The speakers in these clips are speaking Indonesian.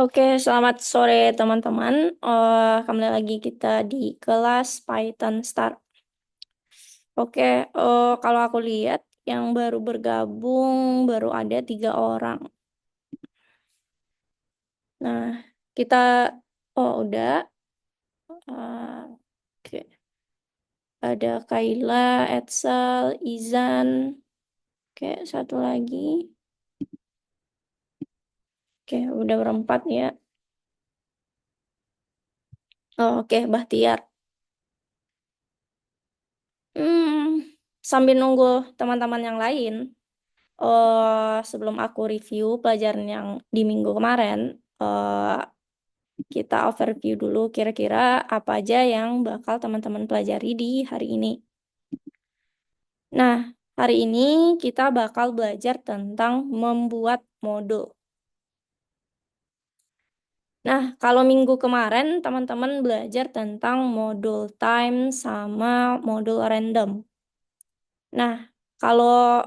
Oke, selamat sore teman-teman. Kembali lagi kita di kelas Python Start. Oke, kalau aku lihat yang baru bergabung baru ada 3 orang. Nah, kita udah. Oke, ada Kaila, Edsal, Izan. Oke, satu lagi. Oke, udah berempat ya. Oke, Bahtiar. Sambil nunggu teman-teman yang lain. Sebelum aku review pelajaran yang di minggu kemarin, kita overview dulu kira-kira apa aja yang bakal teman-teman pelajari di hari ini. Nah, hari ini kita bakal belajar tentang membuat modul. Nah, kalau minggu kemarin teman-teman belajar tentang modul time sama modul random. Nah, kalau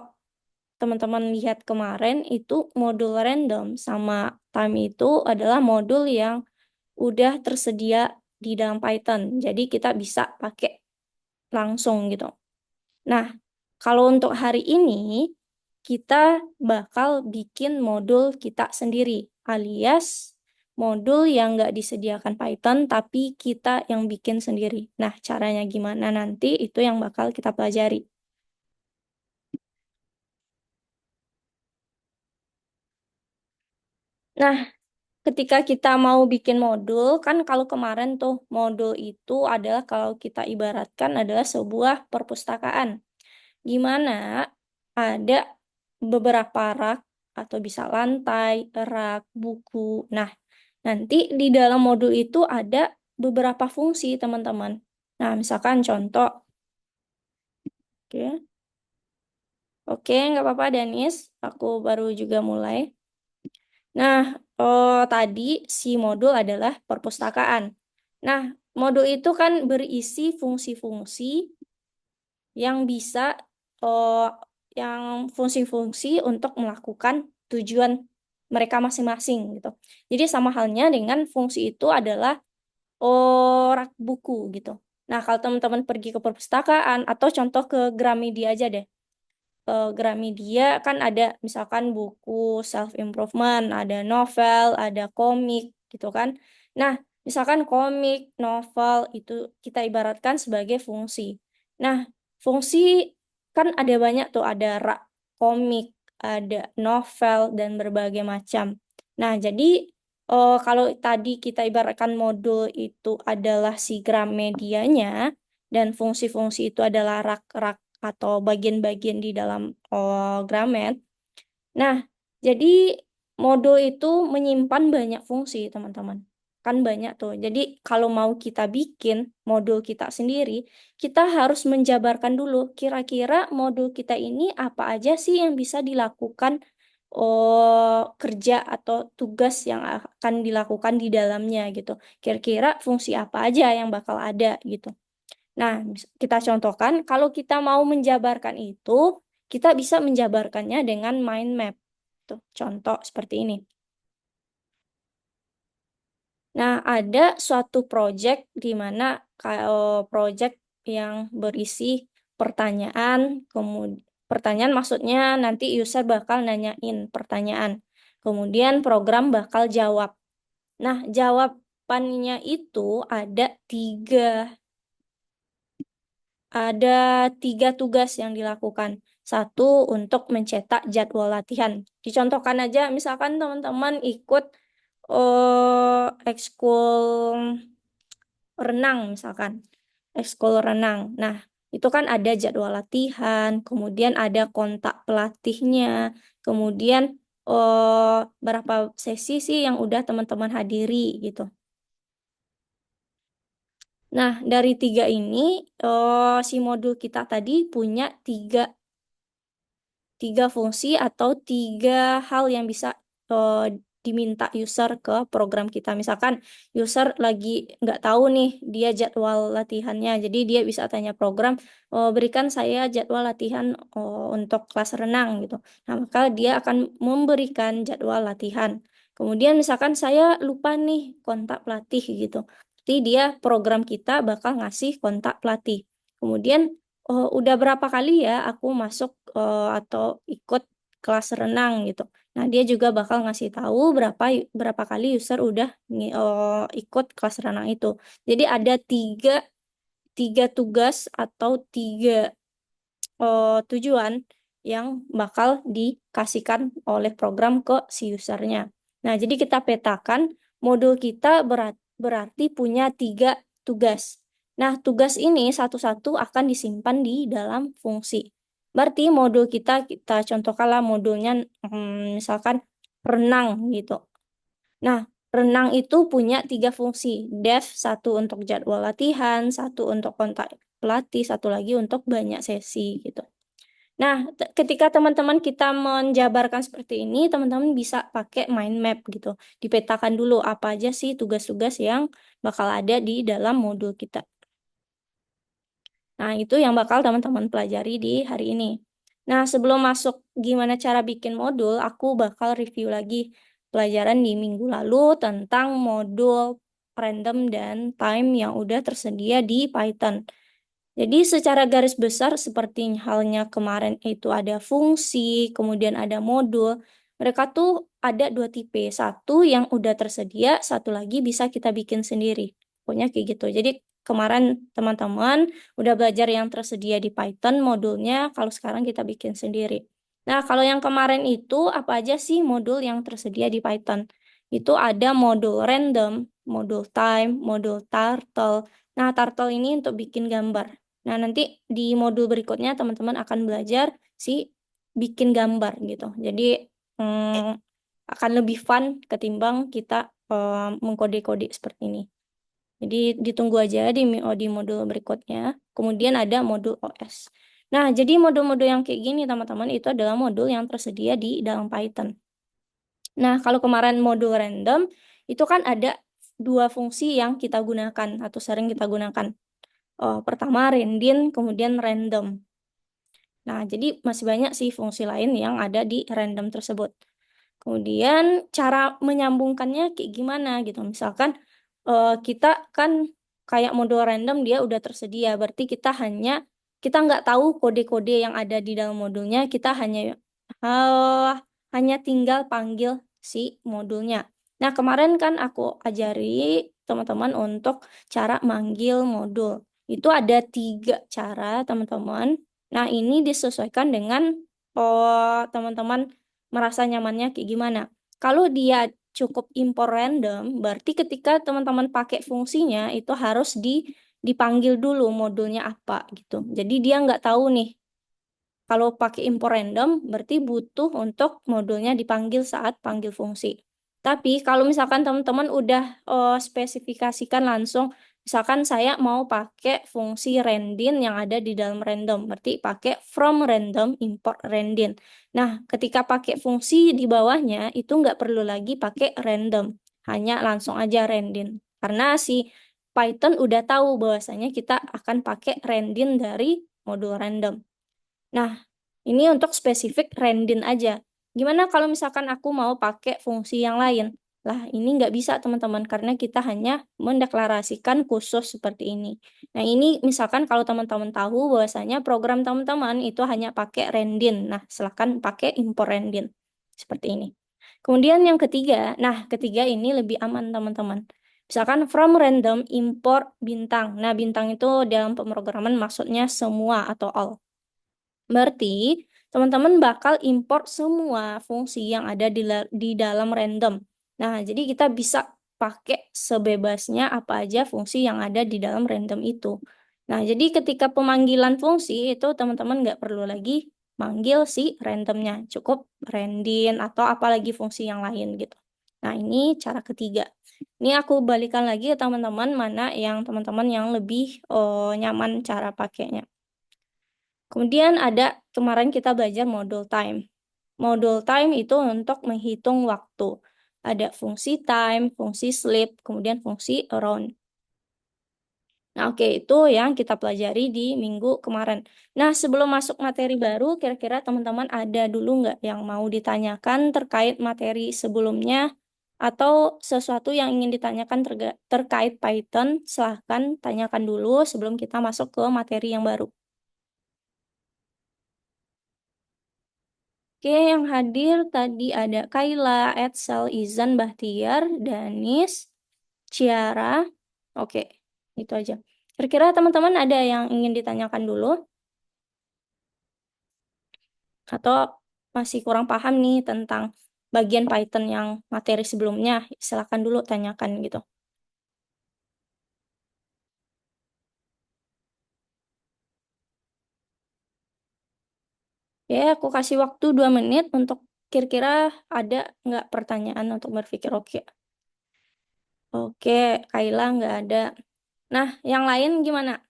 teman-teman lihat kemarin itu modul random sama time itu adalah modul yang udah tersedia di dalam Python. Jadi kita bisa pakai langsung gitu. Nah, kalau untuk hari ini kita bakal bikin modul kita sendiri alias modul yang nggak disediakan Python tapi kita yang bikin sendiri. Nah, caranya gimana nanti itu yang bakal kita pelajari. Nah, ketika kita mau bikin modul, kan kalau kemarin tuh modul itu adalah kalau kita ibaratkan adalah sebuah perpustakaan. Gimana ada beberapa rak atau bisa lantai, rak, buku. Nah, nanti di dalam modul itu ada beberapa fungsi, teman-teman. Nah, misalkan contoh. Oke, oke, nggak apa-apa, Danis. Aku baru juga mulai. Nah, tadi si modul adalah perpustakaan. Nah, modul itu kan berisi fungsi-fungsi yang bisa, yang fungsi-fungsi untuk melakukan tujuan mereka masing-masing gitu. Jadi sama halnya dengan fungsi itu adalah rak buku gitu. Nah, kalau teman-teman pergi ke perpustakaan atau contoh ke Gramedia aja deh. Gramedia kan ada misalkan buku self improvement, ada novel, ada komik gitu kan. Nah, misalkan komik, novel itu kita ibaratkan sebagai fungsi. Nah, fungsi kan ada banyak tuh, ada rak komik, ada novel dan berbagai macam. Nah, jadi kalau tadi kita ibaratkan modul itu adalah si Gramedianya dan fungsi-fungsi itu adalah rak-rak atau bagian-bagian di dalam Gramet. Nah, jadi modul itu menyimpan banyak fungsi, teman-teman. Kan banyak tuh. Jadi kalau mau kita bikin modul kita sendiri, kita harus menjabarkan dulu kira-kira modul kita ini apa aja sih yang bisa dilakukan kerja atau tugas yang akan dilakukan di dalamnya gitu. Kira-kira fungsi apa aja yang bakal ada gitu. Nah, kita contohkan, kalau kita mau menjabarkan itu, kita bisa menjabarkannya dengan mind map. Tuh, contoh seperti ini. Nah, ada suatu project di mana kalau project yang berisi pertanyaan, kemudian pertanyaan maksudnya nanti user bakal nanyain pertanyaan. Kemudian program bakal jawab. Nah, jawabannya itu ada tiga Ada tiga tugas yang dilakukan. Satu, untuk mencetak jadwal latihan. Dicontohkan aja, misalkan teman-teman ikut ekskul renang, misalkan. Ekskul renang. Nah, itu kan ada jadwal latihan, kemudian ada kontak pelatihnya, kemudian berapa sesi sih yang udah teman-teman hadiri gitu. Nah, dari tiga ini, si modul kita tadi punya tiga fungsi atau tiga hal yang bisa eh, diminta user ke program kita. Misalkan user lagi nggak tahu nih dia jadwal latihannya, jadi dia bisa tanya program, berikan saya jadwal latihan untuk kelas renang gitu. Nah, maka dia akan memberikan jadwal latihan. Kemudian misalkan saya lupa nih kontak pelatih gitu. Jadi dia program kita bakal ngasih kontak pelatih. Kemudian udah berapa kali ya aku masuk atau ikut kelas renang gitu. Nah, dia juga bakal ngasih tahu berapa kali user udah ikut kelas renang itu. Jadi ada tiga tugas atau tiga tujuan yang bakal dikasihkan oleh program ke si usernya. Nah, jadi kita petakan modul kita berarti punya 3 tugas. Nah, tugas ini satu-satu akan disimpan di dalam fungsi. Berarti modul kita contohkanlah modulnya misalkan renang gitu. Nah, renang itu punya 3 fungsi. Def, satu untuk jadwal latihan, satu untuk kontak pelatih, satu lagi untuk banyak sesi gitu. Nah, ketika teman-teman kita menjabarkan seperti ini, teman-teman bisa pakai mind map gitu. Dipetakan dulu apa aja sih tugas-tugas yang bakal ada di dalam modul kita. Nah, itu yang bakal teman-teman pelajari di hari ini. Nah, sebelum masuk gimana cara bikin modul, aku bakal review lagi pelajaran di minggu lalu tentang modul random dan time yang udah tersedia di Python. Jadi secara garis besar seperti halnya kemarin itu ada fungsi, kemudian ada modul. Mereka tuh ada 2 tipe. Satu yang udah tersedia, satu lagi bisa kita bikin sendiri. Pokoknya kayak gitu. Jadi kemarin teman-teman udah belajar yang tersedia di Python modulnya, kalau sekarang kita bikin sendiri. Nah, kalau yang kemarin itu apa aja sih modul yang tersedia di Python? Itu ada modul random, modul time, modul turtle. Nah, turtle ini untuk bikin gambar. Nah, nanti di modul berikutnya teman-teman akan belajar si bikin gambar gitu. Jadi akan lebih fun ketimbang kita mengkode-kode seperti ini. Jadi ditunggu aja di modul berikutnya. Kemudian ada modul OS. Nah, jadi modul-modul yang kayak gini teman-teman itu adalah modul yang tersedia di dalam Python. Nah, kalau kemarin modul random itu kan ada 2 fungsi yang kita gunakan atau sering kita gunakan. Pertama randin, kemudian random. Nah, jadi masih banyak sih fungsi lain yang ada di random tersebut. Kemudian cara menyambungkannya kayak gimana gitu. Misalkan kita kan kayak modul random dia udah tersedia, berarti kita nggak tahu kode-kode yang ada di dalam modulnya, kita hanya tinggal panggil si modulnya. Nah, kemarin kan aku ajari teman-teman untuk cara manggil modul. Itu ada 3 cara, teman-teman. Nah, ini disesuaikan dengan teman-teman merasa nyamannya kayak gimana. Kalau dia cukup impor random, berarti ketika teman-teman pakai fungsinya, itu harus dipanggil dulu modulnya apa gitu. Jadi dia nggak tahu nih, kalau pakai impor random, berarti butuh untuk modulnya dipanggil saat panggil fungsi. Tapi kalau misalkan teman-teman udah spesifikasikan langsung, misalkan saya mau pakai fungsi randin yang ada di dalam random, berarti pakai from random import randin. Nah, ketika pakai fungsi di bawahnya, itu nggak perlu lagi pakai random, hanya langsung aja randin. Karena si Python udah tahu bahwasanya kita akan pakai randin dari modul random. Nah, ini untuk spesifik randin aja. Gimana kalau misalkan aku mau pakai fungsi yang lain? Lah, ini nggak bisa teman-teman, karena kita hanya mendeklarasikan khusus seperti ini. Nah, ini misalkan kalau teman-teman tahu bahwasanya program teman-teman itu hanya pakai randin. Nah, silahkan pakai import randin. Seperti ini. Kemudian yang ketiga, nah ketiga ini lebih aman teman-teman. Misalkan from random import bintang. Nah, bintang itu dalam pemrograman maksudnya semua atau all. Berarti teman-teman bakal import semua fungsi yang ada di dalam random. Nah, jadi kita bisa pakai sebebasnya apa aja fungsi yang ada di dalam random itu. Nah, jadi ketika pemanggilan fungsi itu teman-teman nggak perlu lagi manggil si randomnya. Cukup randin atau apalagi fungsi yang lain gitu. Nah, ini cara ketiga. Ini aku balikan lagi ke teman-teman mana yang teman-teman yang lebih nyaman cara pakainya. Kemudian ada kemarin kita belajar modul time. Modul time itu untuk menghitung waktu. Ada fungsi time, fungsi sleep, kemudian fungsi around. Nah, oke, itu yang kita pelajari di minggu kemarin. Nah, sebelum masuk materi baru, kira-kira teman-teman ada dulu nggak yang mau ditanyakan terkait materi sebelumnya? atau sesuatu yang ingin ditanyakan terkait Python, silahkan tanyakan dulu sebelum kita masuk ke materi yang baru. Oke, yang hadir tadi ada Kayla, Edsel, Izan, Bahtiar, Danis, Ciara. Oke, itu aja. Kira-kira teman-teman ada yang ingin ditanyakan dulu? Atau masih kurang paham nih tentang bagian Python yang materi sebelumnya? Silakan dulu tanyakan gitu. Ya, aku kasih waktu 2 menit untuk kira-kira ada nggak pertanyaan untuk berpikir. Oke, oke, Kayla nggak ada. Nah, yang lain gimana?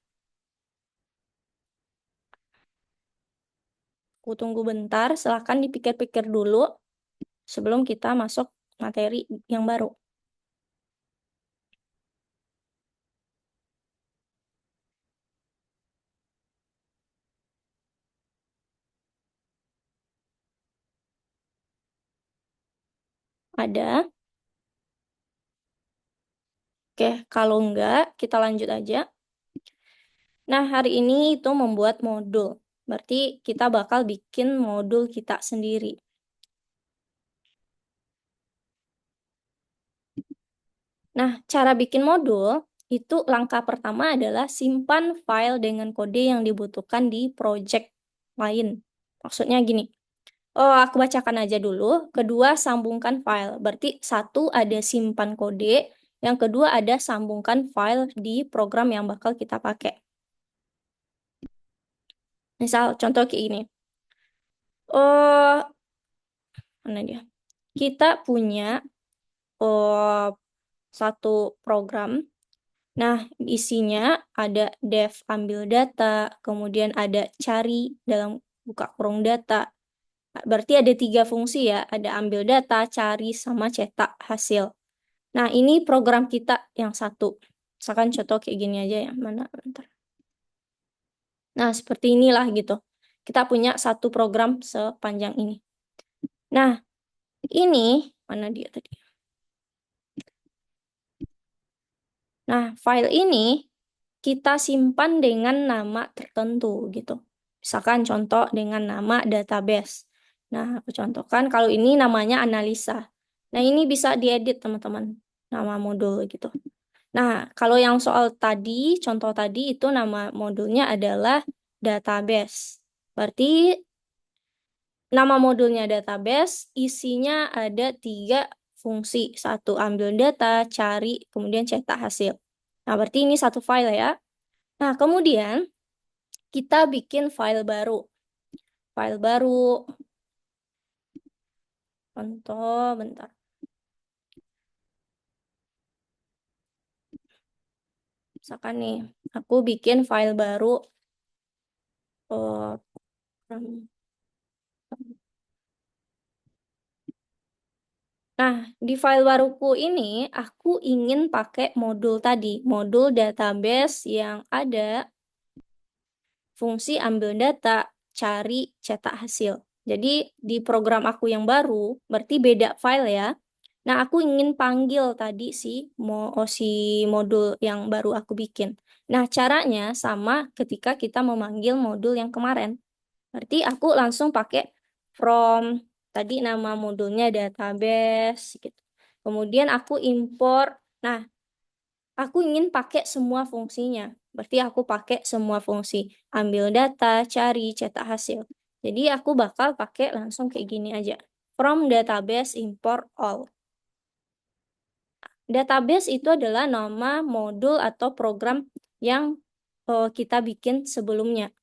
Aku tunggu bentar, silahkan dipikir-pikir dulu sebelum kita masuk materi yang baru. Ada? Oke, kalau enggak, kita lanjut aja. Nah, hari ini itu membuat modul. Berarti kita bakal bikin modul kita sendiri. Nah, cara bikin modul itu langkah pertama adalah simpan file dengan kode yang dibutuhkan di project lain. Maksudnya gini, oh aku bacakan aja dulu. Kedua, sambungkan file. Berarti satu ada simpan kode, yang kedua ada sambungkan file di program yang bakal kita pakai. Misal contoh kayak gini. Oh, mana dia? Kita punya oh, satu program. Nah, isinya ada def ambil data, kemudian ada cari dalam buka kurung data. Berarti ada 3 fungsi ya, ada ambil data, cari, sama cetak hasil. Nah, ini program kita yang satu. Misalkan contoh kayak gini aja ya, mana bentar. Nah, seperti inilah gitu. Kita punya satu program sepanjang ini. Nah, ini mana dia tadi? Nah, file ini kita simpan dengan nama tertentu gitu. Misalkan contoh dengan nama database. Nah, aku contohkan kalau ini namanya analisa. Nah, ini bisa diedit teman-teman, nama modul gitu. Nah, kalau yang soal tadi, contoh tadi itu nama modulnya adalah database. Berarti nama modulnya database, isinya ada 3 fungsi. Satu, ambil data, cari, kemudian cetak hasil. Nah, berarti ini satu file ya. Nah, kemudian kita bikin file baru. File baru, contoh, bentar. Misalkan nih, aku bikin file baru. Oh, nah, di file baruku ini aku ingin pakai modul tadi, modul database yang ada fungsi ambil data, cari, cetak hasil. Jadi di program aku yang baru, berarti beda file ya. Nah, aku ingin panggil tadi si modul yang baru aku bikin. Nah, caranya sama ketika kita memanggil modul yang kemarin. Berarti aku langsung pakai from tadi nama modulnya database gitu. Kemudian aku import. Nah, aku ingin pakai semua fungsinya. Berarti aku pakai semua fungsi. Ambil data, cari, cetak hasil. Jadi aku bakal pakai langsung kayak gini aja. From database import all. Database itu adalah nama modul atau program yang kita bikin sebelumnya.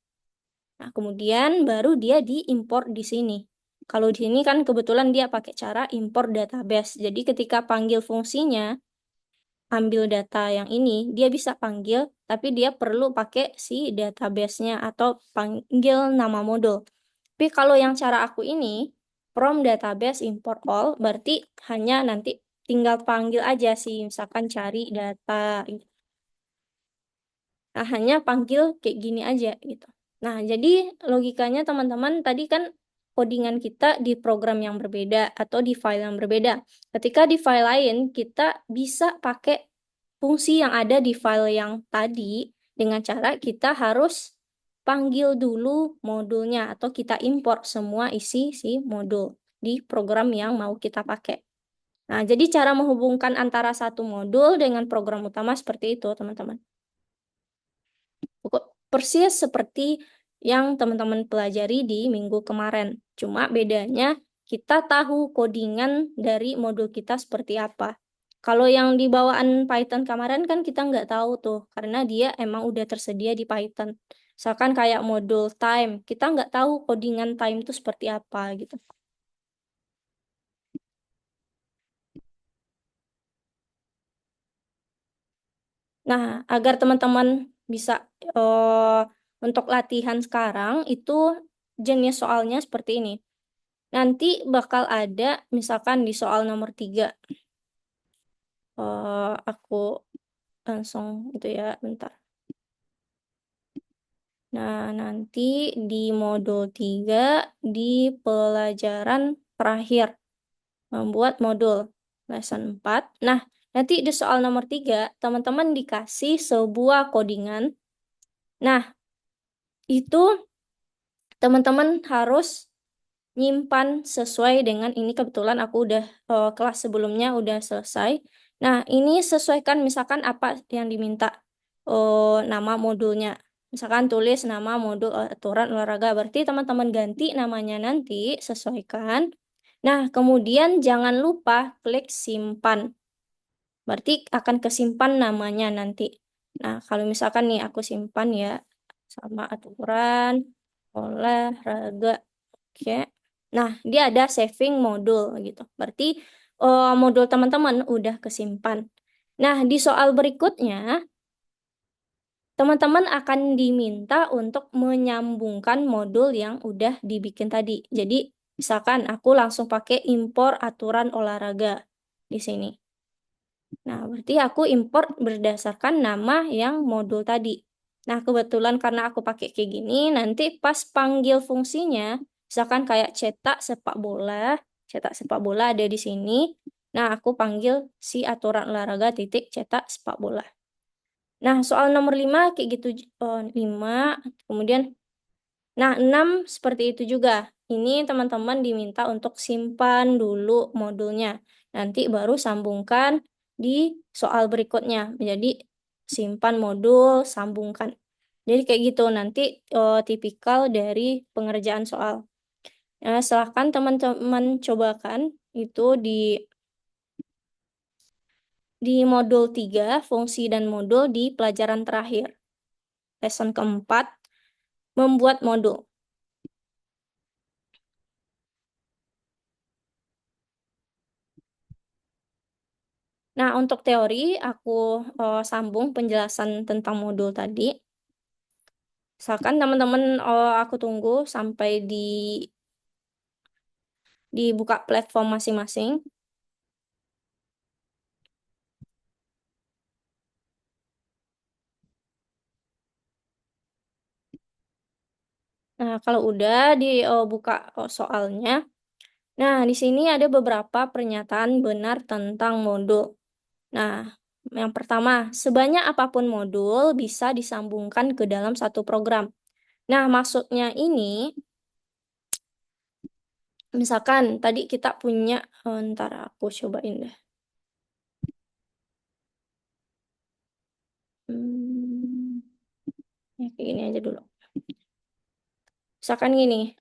Nah, kemudian baru dia diimport di sini. Kalau di sini kan kebetulan dia pakai cara import database. Jadi ketika panggil fungsinya, ambil data yang ini, dia bisa panggil, tapi dia perlu pakai si database-nya atau panggil nama modul. Tapi kalau yang cara aku ini, from database import all, berarti hanya nanti tinggal panggil aja sih, misalkan cari data. Nah, hanya panggil kayak gini aja gitu. Nah, jadi logikanya teman-teman tadi kan codingan kita di program yang berbeda atau di file yang berbeda. Ketika di file lain, kita bisa pakai fungsi yang ada di file yang tadi dengan cara kita harus panggil dulu modulnya atau kita import semua isi si modul di program yang mau kita pakai. Nah, jadi cara menghubungkan antara satu modul dengan program utama seperti itu, teman-teman. Persis seperti yang teman-teman pelajari di minggu kemarin. Cuma bedanya kita tahu codingan dari modul kita seperti apa. Kalau yang di bawaan Python kemarin kan kita nggak tahu tuh, karena dia emang udah tersedia di Python. Misalkan kayak modul time, kita nggak tahu codingan time itu seperti apa gitu. Nah, agar teman-teman bisa untuk latihan sekarang itu jenis soalnya seperti ini. Nanti bakal ada misalkan di soal nomor 3. Aku langsung itu ya, bentar. Nah, nanti di modul 3 di pelajaran terakhir membuat modul lesson 4. Nah, nanti di soal nomor 3 teman-teman dikasih sebuah codingan. Nah, itu teman-teman harus nyimpan sesuai dengan ini. Kebetulan aku udah kelas sebelumnya udah selesai. Nah, ini sesuaikan misalkan apa yang diminta nama modulnya. Misalkan tulis nama modul aturan olahraga. Berarti teman-teman ganti namanya nanti, sesuaikan. Nah, kemudian jangan lupa klik simpan. Berarti akan kesimpan namanya nanti. Nah, kalau misalkan nih aku simpan ya sama aturan olahraga. Oke. Nah, dia ada saving modul gitu. Berarti modul teman-teman udah kesimpan. Nah, di soal berikutnya, teman-teman akan diminta untuk menyambungkan modul yang udah dibikin tadi. Jadi, misalkan aku langsung pakai impor aturan olahraga di sini. Nah, berarti aku import berdasarkan nama yang modul tadi. Nah, kebetulan karena aku pakai kayak gini, nanti pas panggil fungsinya, misalkan kayak cetak sepak bola ada di sini. Nah, aku panggil si aturan olahraga titik cetak sepak bola. Nah, soal nomor 5 kayak gitu, 5, kemudian, nah 6 seperti itu juga. Ini teman-teman diminta untuk simpan dulu modulnya. Nanti baru sambungkan di soal berikutnya. Jadi simpan modul, sambungkan. Jadi kayak gitu nanti tipikal dari pengerjaan soal. Nah, silahkan teman-teman cobakan itu di modul 3, fungsi dan modul di pelajaran terakhir. Lesson keempat, membuat modul. Nah, untuk teori, aku sambung penjelasan tentang modul tadi. Misalkan teman-teman, aku tunggu sampai dibuka platform masing-masing. Nah, kalau udah dibuka soalnya, nah di sini ada beberapa pernyataan benar tentang modul. Nah, yang pertama, sebanyak apapun modul bisa disambungkan ke dalam satu program. Nah, maksudnya ini, misalkan tadi kita punya, ntar aku cobain deh. Ya, kayak gini aja dulu. Misalkan gini,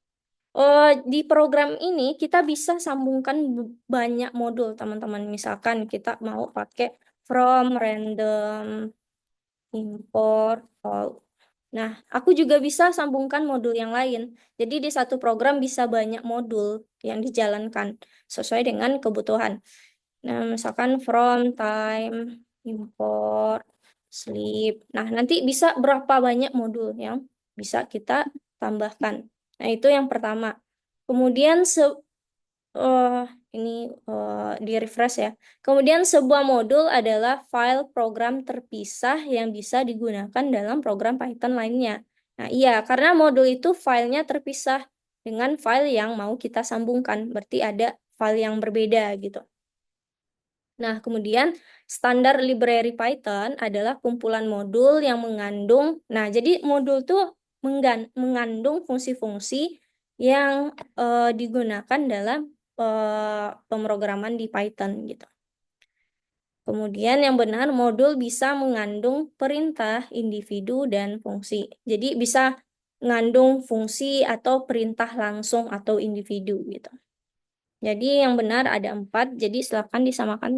di program ini kita bisa sambungkan banyak modul, teman-teman. Misalkan kita mau pakai from, random, import, all. Nah, aku juga bisa sambungkan modul yang lain. Jadi di satu program bisa banyak modul yang dijalankan sesuai dengan kebutuhan. Nah, misalkan from, time, import, sleep. Nah, nanti bisa berapa banyak modul yang bisa kita tambahkan. Nah, itu yang pertama. Kemudian eh, ini di refresh ya. Kemudian sebuah modul adalah file program terpisah yang bisa digunakan dalam program Python lainnya. Nah, iya, karena modul itu filenya terpisah. dengan file yang mau kita sambungkan. Berarti ada file yang berbeda gitu. Nah, kemudian standar library Python adalah kumpulan modul yang mengandung, nah jadi modul tuh mengandung fungsi-fungsi yang digunakan dalam pemrograman di Python gitu. Kemudian yang benar, modul bisa mengandung perintah, individu, dan fungsi. Jadi bisa mengandung fungsi atau perintah langsung atau individu gitu. Jadi yang benar ada 4, jadi silakan disamakan.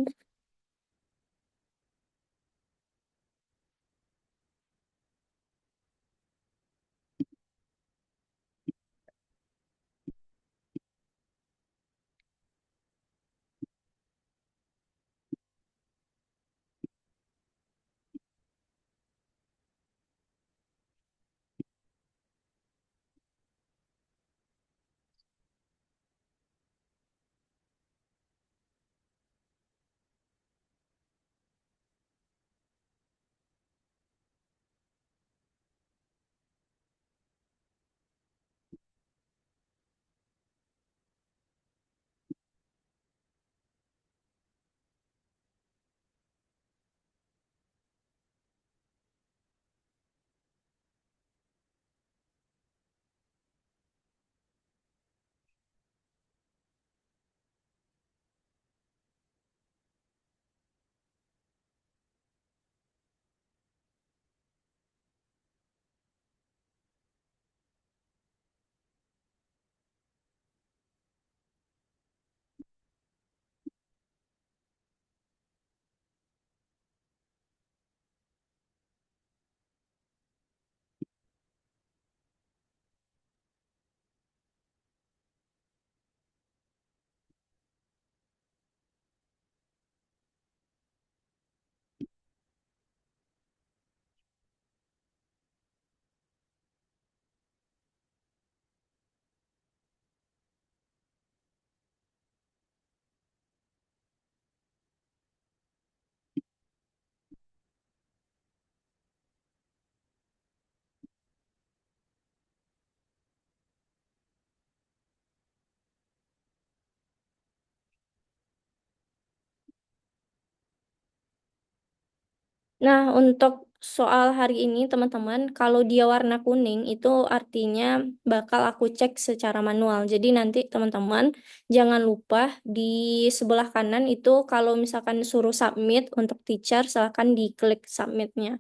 Nah, untuk soal hari ini, teman-teman, kalau dia warna kuning, itu artinya bakal aku cek secara manual. Jadi nanti teman-teman jangan lupa di sebelah kanan itu kalau misalkan suruh submit untuk teacher, silahkan diklik submitnya.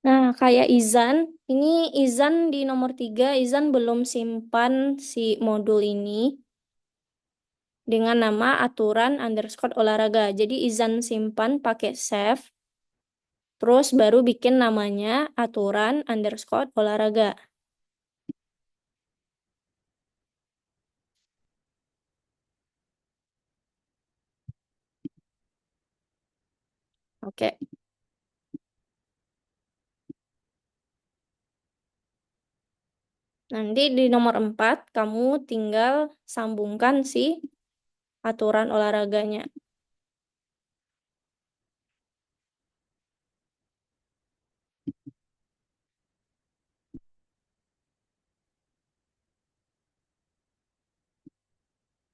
Nah, kayak Izan, ini Izan di nomor 3, Izan belum simpan si modul ini dengan nama aturan underscore olahraga. Jadi Izan simpan pakai save, terus baru bikin namanya aturan underscore olahraga. Oke, nanti di nomor 4 kamu tinggal sambungkan si aturan olahraganya.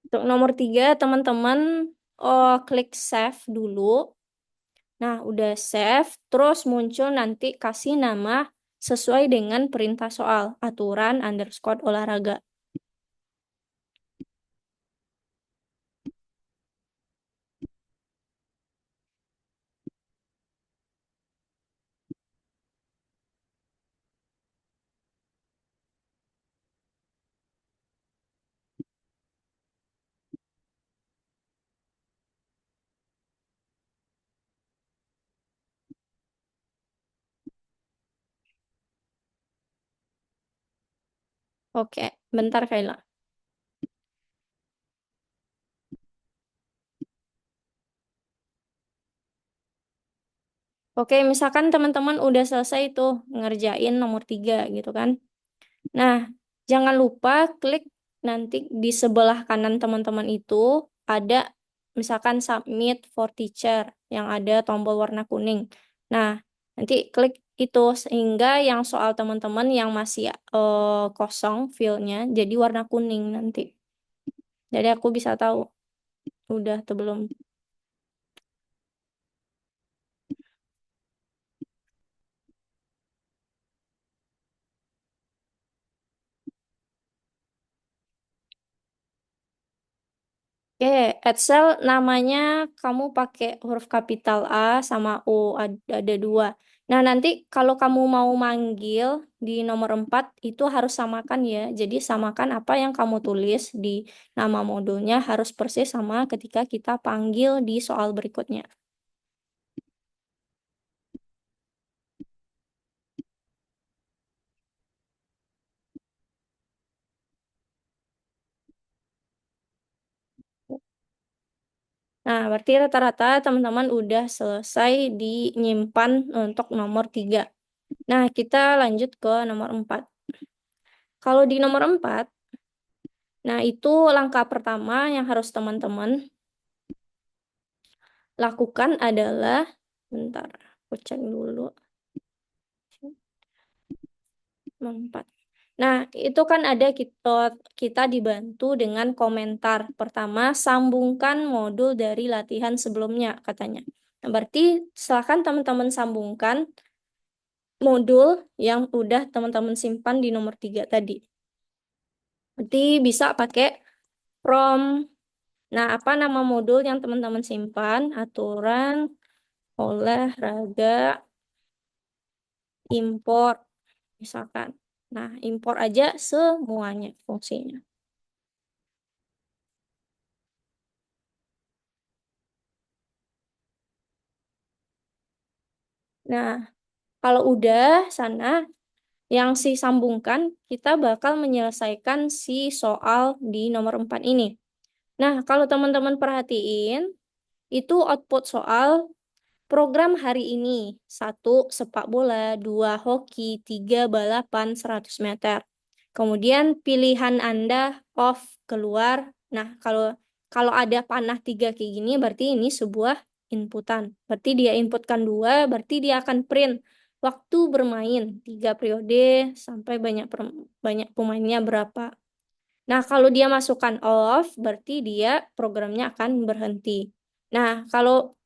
Untuk nomor 3, teman-teman klik save dulu. Nah, udah save, terus muncul nanti kasih nama sesuai dengan perintah soal, aturan underscore olahraga. Oke, bentar Kayla. Oke, misalkan teman-teman udah selesai tuh ngerjain nomor 3 gitu kan. Nah, jangan lupa klik nanti di sebelah kanan teman-teman itu ada misalkan submit for teacher yang ada tombol warna kuning. Nah, nanti klik itu sehingga yang soal teman-teman yang masih kosong fillnya jadi warna kuning nanti. Jadi aku bisa tahu udah atau belum. Oke, Excel namanya kamu pakai huruf kapital A sama U, ada dua. Nah, nanti kalau kamu mau manggil di nomor 4 itu harus samakan ya. Jadi samakan apa yang kamu tulis di nama modulnya harus persis sama ketika kita panggil di soal berikutnya. Nah, berarti rata-rata teman-teman udah selesai dinyimpan untuk nomor 3. Nah, kita lanjut ke nomor 4. Kalau di nomor 4, nah itu langkah pertama yang harus teman-teman lakukan adalah, bentar, aku cek dulu, 4. Nah, itu kan ada kita dibantu dengan komentar. Pertama, sambungkan modul dari latihan sebelumnya, katanya. Nah, berarti silakan teman-teman sambungkan modul yang udah teman-teman simpan di nomor 3 tadi. Berarti bisa pakai from. Nah, apa nama modul yang teman-teman simpan? Aturan olahraga impor, misalkan. Nah, impor aja semuanya fungsinya. Nah, kalau udah sana, yang sambungkan, kita bakal menyelesaikan si soal di nomor 4 ini. Nah, kalau teman-teman perhatiin, itu output soal program hari ini. 1, sepak bola. 2, hoki. 3, balapan 100 meter. Kemudian pilihan Anda off, keluar. Nah, kalau kalau ada panah 3 kayak gini, berarti ini sebuah inputan. Berarti dia inputkan 2, berarti dia akan print waktu bermain 3 periode sampai banyak pemainnya berapa. Nah, kalau dia masukkan off, berarti dia programnya akan berhenti. Nah, kalau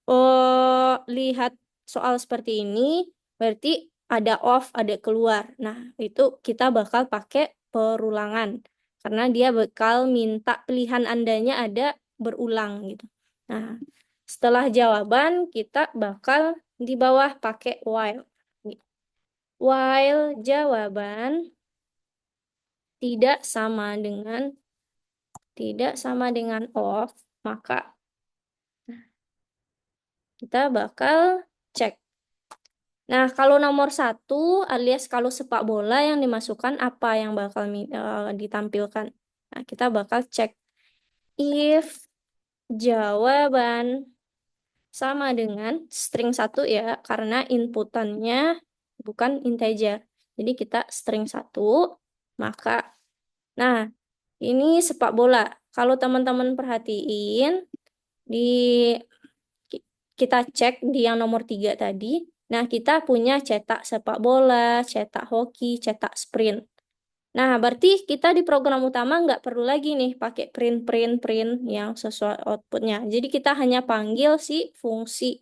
lihat soal seperti ini, berarti ada off, ada keluar. Nah, itu kita bakal pakai perulangan. Karena dia bakal minta pilihan andanya ada berulang gitu. Nah, setelah jawaban, kita bakal di bawah pakai while. While jawaban tidak sama dengan off, maka kita bakal cek. Nah, kalau nomor 1 alias kalau sepak bola yang dimasukkan apa yang bakal ditampilkan. Nah, kita bakal cek if jawaban sama dengan string 1 ya, karena inputannya bukan integer. Jadi kita string 1, maka, nah, ini sepak bola. Kalau teman-teman perhatiin, di kita cek di yang nomor 3 tadi. Nah, kita punya cetak sepak bola, cetak hoki, cetak sprint. Nah, berarti kita di program utama nggak perlu lagi nih pakai print, print, print yang sesuai outputnya. Jadi kita hanya panggil si fungsi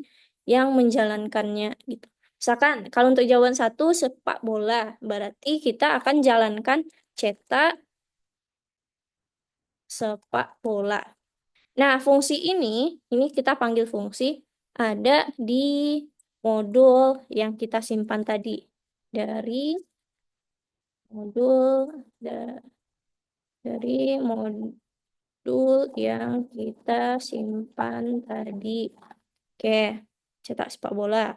yang menjalankannya gitu. Misalkan, kalau untuk jawaban 1 sepak bola, berarti kita akan jalankan cetak sepak bola. Nah, fungsi ini kita panggil fungsi, ada di modul yang kita simpan tadi. Dari modul, dari modul yang kita simpan tadi. Oke, cetak sepak bola.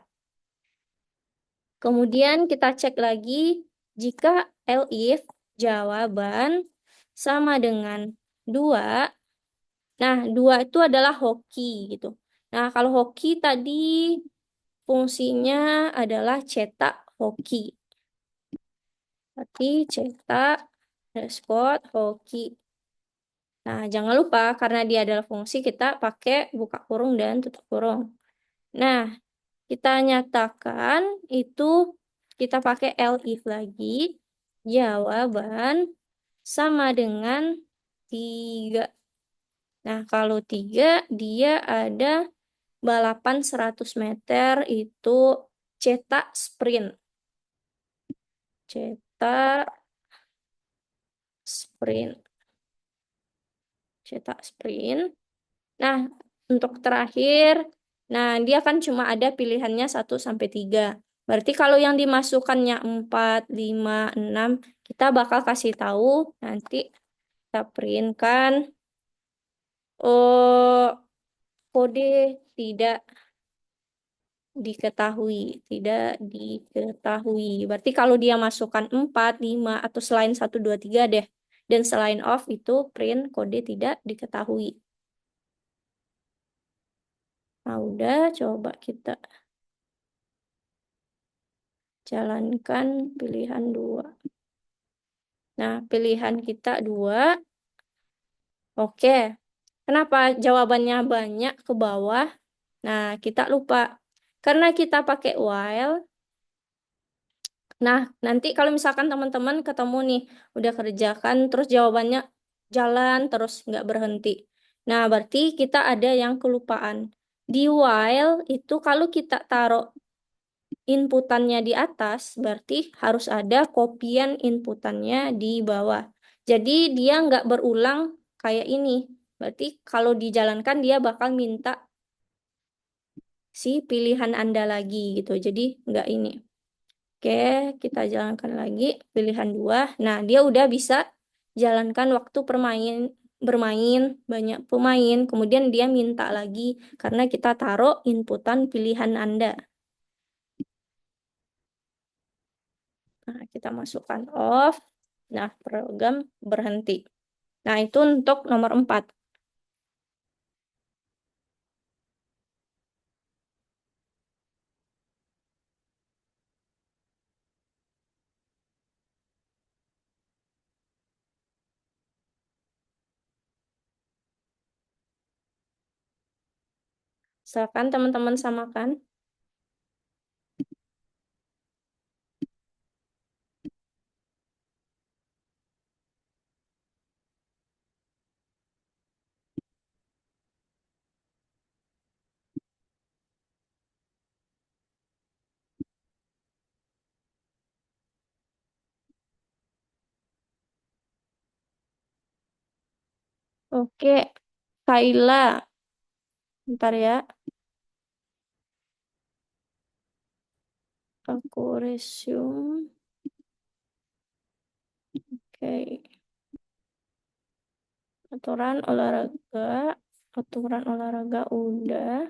Kemudian kita cek lagi, jika elif jawaban sama dengan 2. Nah, 2 itu adalah hoki gitu. Nah, kalau hoki tadi fungsinya adalah cetak hoki. Berarti cetak underscore hoki. Nah, jangan lupa karena dia adalah fungsi, kita pakai buka kurung dan tutup kurung. Nah, kita nyatakan itu kita pakai elif lagi. Jawaban sama dengan 3. Nah, kalau 3 dia ada balapan 100 meter itu cetak sprint. Cetak sprint. Cetak sprint. Nah, untuk terakhir, nah dia kan cuma ada pilihannya 1 sampai 3. Berarti kalau yang dimasukkannya 4, 5, 6, kita bakal kasih tahu nanti kita printkan oh kode tidak diketahui, tidak diketahui. Berarti kalau dia masukkan 4, 5 atau selain 1, 2, 3 deh. Dan selain off itu print kode tidak diketahui. Nah, udah coba kita jalankan pilihan 2. Nah, pilihan kita 2. Oke. Kenapa jawabannya banyak ke bawah? Nah, kita lupa. Karena kita pakai while. Nah, nanti kalau misalkan teman-teman ketemu nih, udah kerjakan, terus jawabannya jalan, terus nggak berhenti. Nah, berarti kita ada yang kelupaan. Di while itu kalau kita taruh inputannya di atas, berarti harus ada kopian inputannya di bawah. Jadi dia nggak berulang kayak ini. Berarti kalau dijalankan dia bakal minta si pilihan Anda lagi gitu. Jadi nggak ini. Oke, kita jalankan lagi pilihan 2. Nah, dia udah bisa jalankan waktu bermain, banyak pemain. Kemudian dia minta lagi karena kita taruh inputan pilihan Anda. Nah, kita masukkan off. Nah, program berhenti. Nah, itu untuk nomor 4. Silakan teman-teman samakan. Oke, Kaila. Bentar ya, aku resume. Oke, aturan olahraga. Aturan olahraga udah.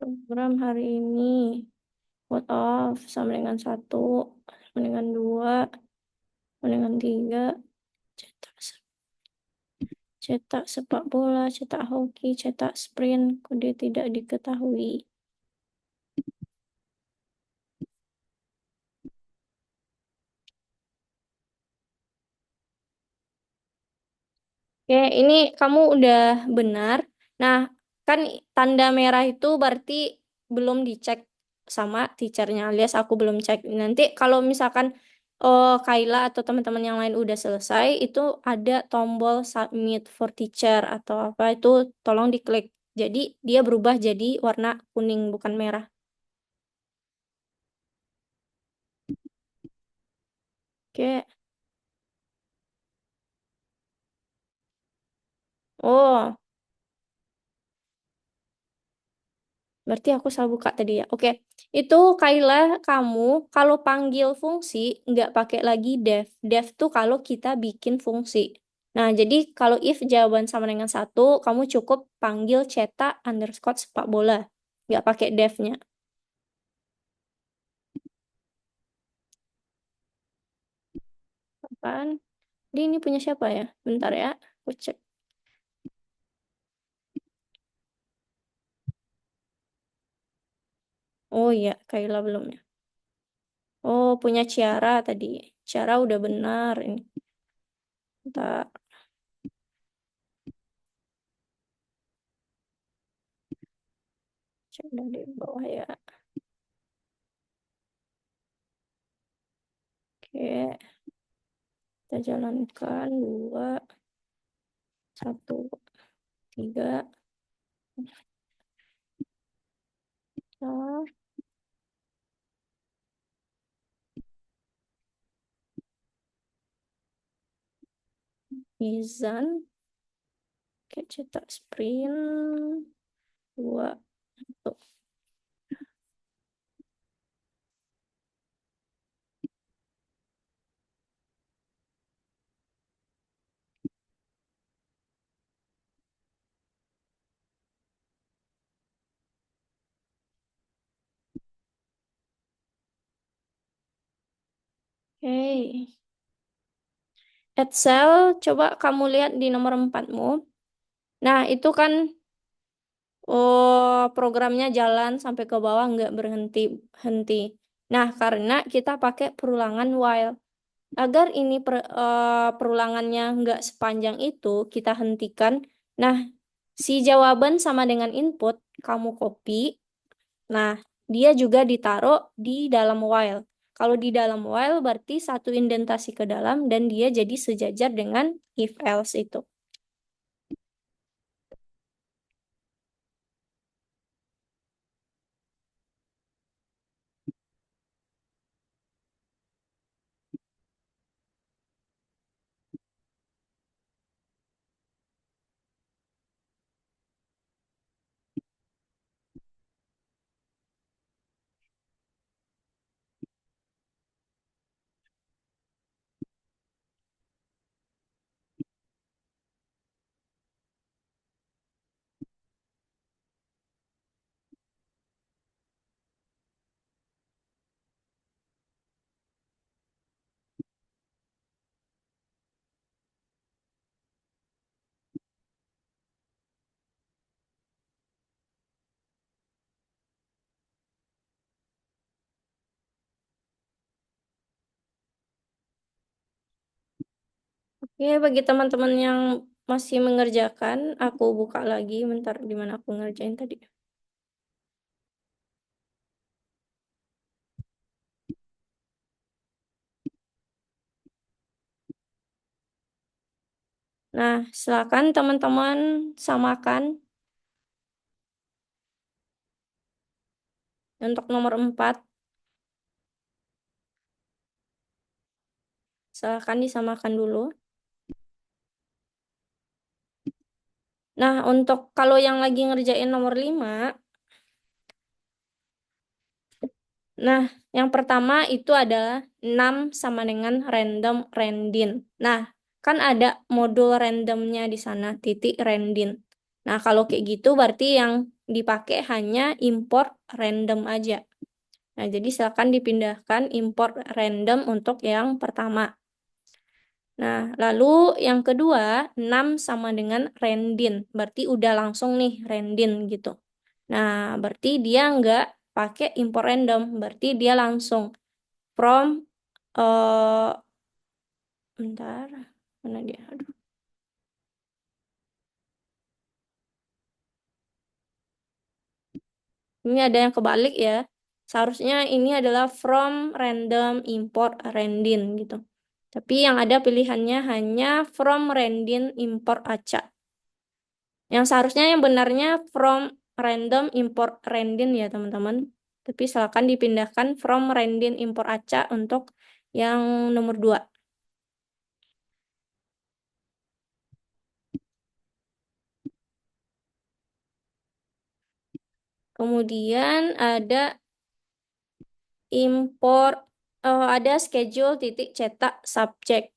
Program hari ini. What off sama dengan 1, sama dengan 2, sama dengan 3. Cetak, cetak sepak bola, cetak hoki, cetak sprint, kode tidak diketahui. Oke, ini kamu udah benar. Nah, kan tanda merah itu berarti belum dicek sama teachernya, alias aku belum cek. Nanti kalau misalkan Kaila atau teman-teman yang lain udah selesai, itu ada tombol submit for teacher atau apa itu tolong diklik. Jadi dia berubah jadi warna kuning bukan merah. Oke. Oh, berarti aku salah buka tadi ya. Oke, itu Kaila, kamu kalau panggil fungsi nggak pakai lagi def. Def tuh kalau kita bikin fungsi. Nah, jadi kalau if jawaban sama dengan 1, kamu cukup panggil cetak underscore sepak bola. Nggak pakai defnya. Kan? Ini punya siapa ya? Bentar ya, aku cek. Oh iya, Kaila belum ya. Oh, punya Ciara tadi. Ciara udah benar ini. Ntar, cek dari bawah ya. Oke, kita jalankan. 2, 1, 3. Nah, Mizan. Oke, cetak sprint. 2, 1. Oke. Excel, coba kamu lihat di nomor 4-mu. Nah, itu kan programnya jalan sampai ke bawah nggak berhenti-henti. Nah, karena kita pakai perulangan while. Agar ini perulangannya nggak sepanjang itu, kita hentikan. Nah, si jawaban sama dengan input, kamu copy. Nah, dia juga ditaruh di dalam while. Kalau di dalam while berarti satu indentasi ke dalam dan dia jadi sejajar dengan if else itu. Oke, bagi teman-teman yang masih mengerjakan, aku buka lagi bentar di mana aku ngerjain tadi. Nah, silakan teman-teman samakan untuk nomor 4. Silakan disamakan dulu. Nah, untuk kalau yang lagi ngerjain nomor 5, nah, yang pertama itu adalah 6 sama dengan random randin. Nah, kan ada modul randomnya di sana, titik randin. Nah, kalau kayak gitu berarti yang dipakai hanya import random aja. Nah, jadi silakan dipindahkan import random untuk yang pertama. Nah, lalu yang kedua, 6 sama dengan randin. Berarti udah langsung nih randin gitu. Nah, berarti dia nggak pakai import random. Berarti dia langsung from, bentar, mana dia? Aduh. Ini ada yang kebalik ya. Seharusnya ini adalah from random import randin gitu. Tapi yang ada pilihannya hanya from randin import acak. Yang seharusnya yang benarnya from random import randin ya teman-teman. Tapi silakan dipindahkan from randin import acak untuk yang nomor 2. Kemudian import ada schedule titik cetak subjek.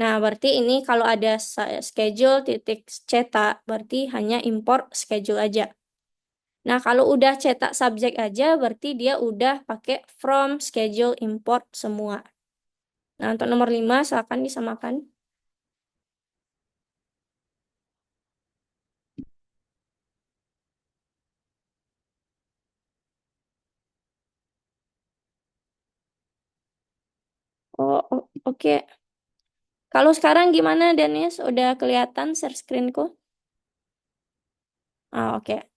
Nah, berarti ini kalau ada schedule titik cetak, berarti hanya import schedule aja. Nah, kalau udah cetak subjek aja, berarti dia udah pakai from schedule import semua. Nah, untuk nomor 5, silakan disamakan. Oh, oke. Kalau sekarang gimana, Danis? Udah kelihatan share screenku? Ah, oke.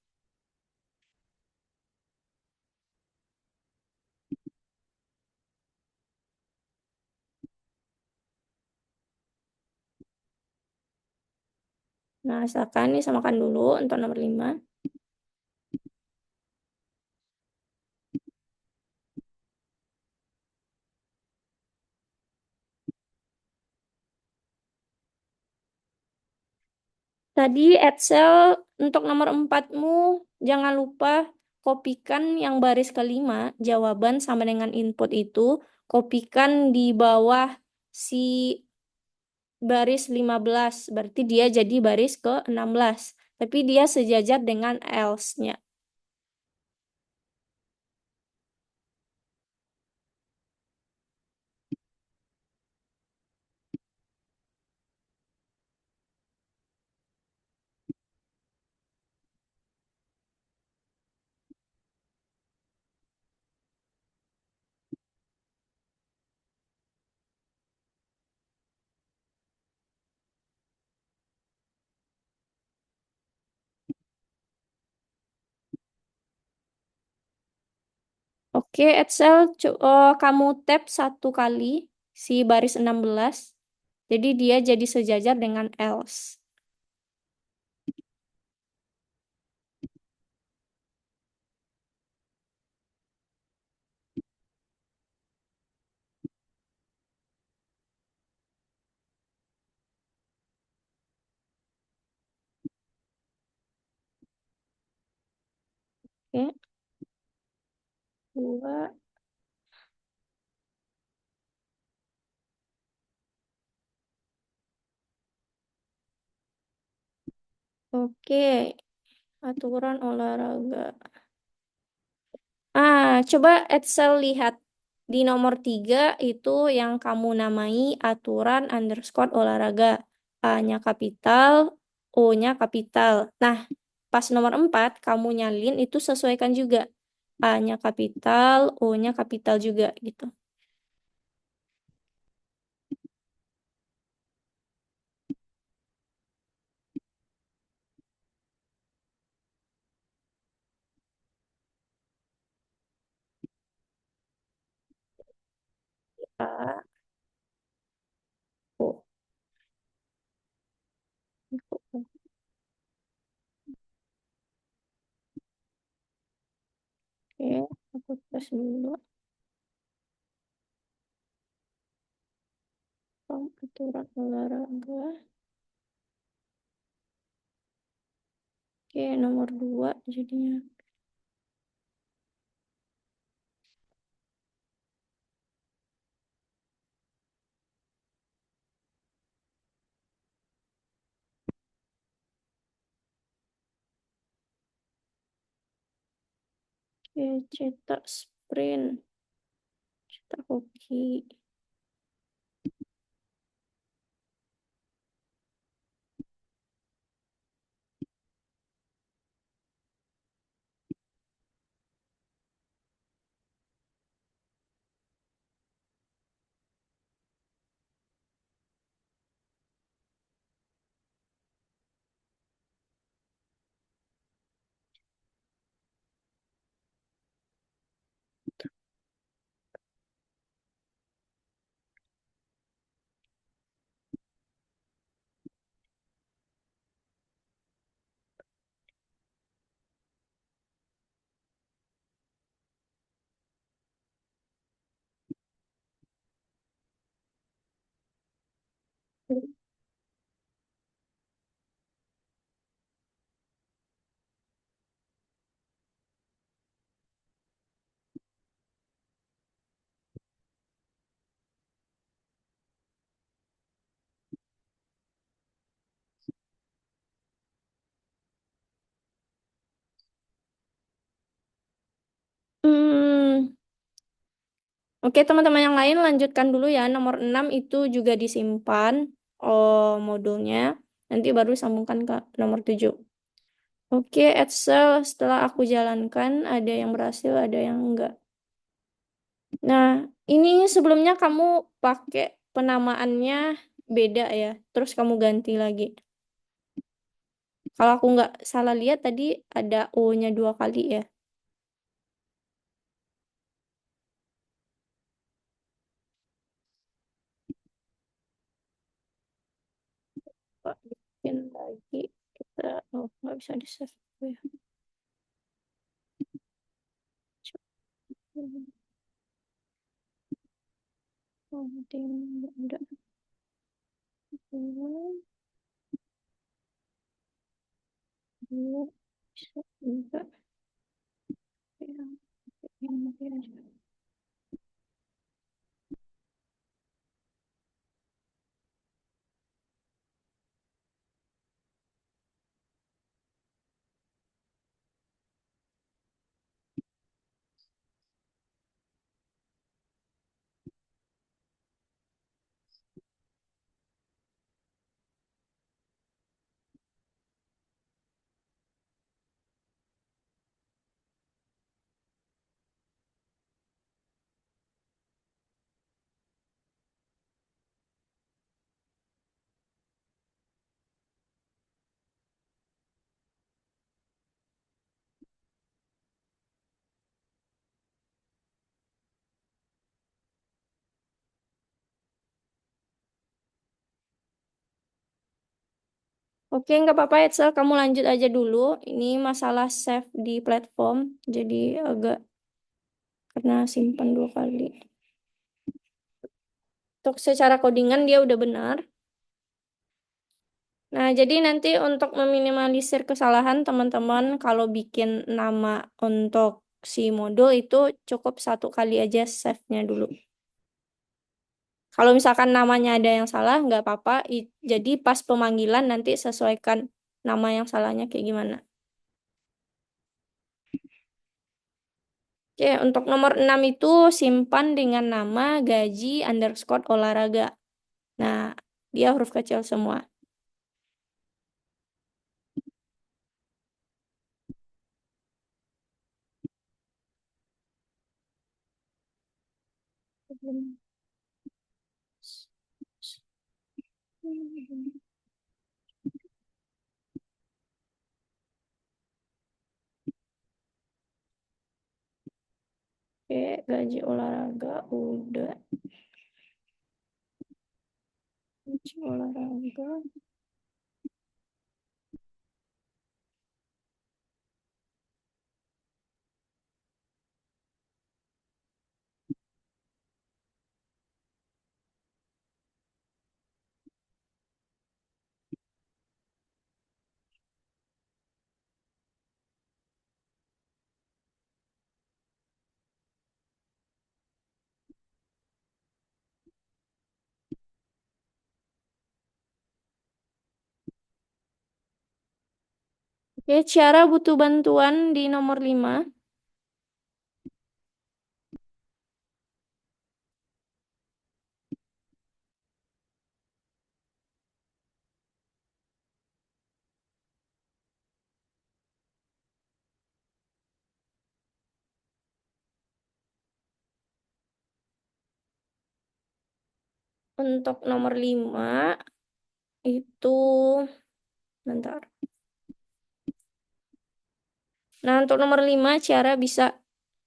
Nah, silakan nih samakan dulu untuk nomor 5. Tadi Excel untuk nomor 4-mu, jangan lupa kopikan yang baris kelima, jawaban sama dengan input itu, kopikan di bawah si baris 15, berarti dia jadi baris ke-16. Tapi dia sejajar dengan else-nya. Oke, Excel, kamu tap satu kali si baris 16. Jadi dia jadi sejajar dengan else. Oke, dua. Oke, aturan olahraga. Coba Excel lihat di nomor 3 itu yang kamu namai aturan underscore olahraga. A-nya kapital, O-nya kapital. Nah, pas nomor 4 kamu nyalin itu sesuaikan juga. A-nya kapital, O-nya kapital juga gitu. A, O. Oke, aku tes dulu. Aturan olahraga. Oke, nomor 2 jadinya. Oke, cetak sprint, cetak hoki. Hmm, oke, teman-teman yang lain lanjutkan dulu ya. Nomor 6 itu juga disimpan modulnya. Nanti baru sambungkan ke nomor 7. Oke, Excel setelah aku jalankan ada yang berhasil, ada yang enggak. Nah, ini sebelumnya kamu pakai penamaannya beda ya. Terus kamu ganti lagi. Kalau aku nggak salah lihat tadi ada O-nya 2 kali ya. Pak, bikin lagi. Kita, oh nggak bisa di save ya. Oh, udah. Bisa enggak ya, nanti aja. Oke, nggak apa-apa Edsel, kamu lanjut aja dulu. Ini masalah save di platform, jadi agak karena simpan 2 kali. Untuk secara codingan dia udah benar. Nah, jadi nanti untuk meminimalisir kesalahan teman-teman kalau bikin nama untuk si modul itu cukup 1 kali aja save-nya dulu. Kalau misalkan namanya ada yang salah, nggak apa-apa. Jadi pas pemanggilan nanti sesuaikan nama yang salahnya kayak gimana. Oke, untuk nomor 6 itu simpan dengan nama gaji underscore olahraga. Nah, dia huruf kecil semua. Oke, gaji olahraga udah. Gaji olahraga. Oke, Ciara butuh bantuan di nomor 5. Untuk nomor 5 itu, bentar. Nah, untuk nomor 5 Ciara bisa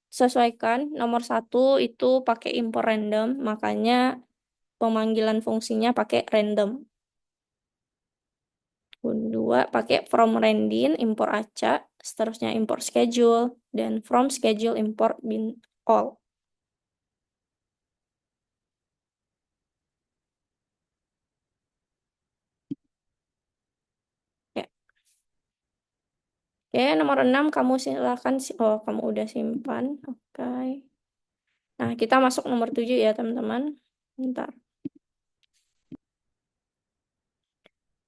sesuaikan. Nomor 1 itu pakai impor random, makanya pemanggilan fungsinya pakai random. Kedua, pakai from Rendin, impor acak, seterusnya impor schedule, dan from schedule import bin all. Ya. Oke, nomor 6 kamu silakan. Oh, kamu udah simpan. Oke. Nah, kita masuk nomor 7 ya, teman-teman. Bentar.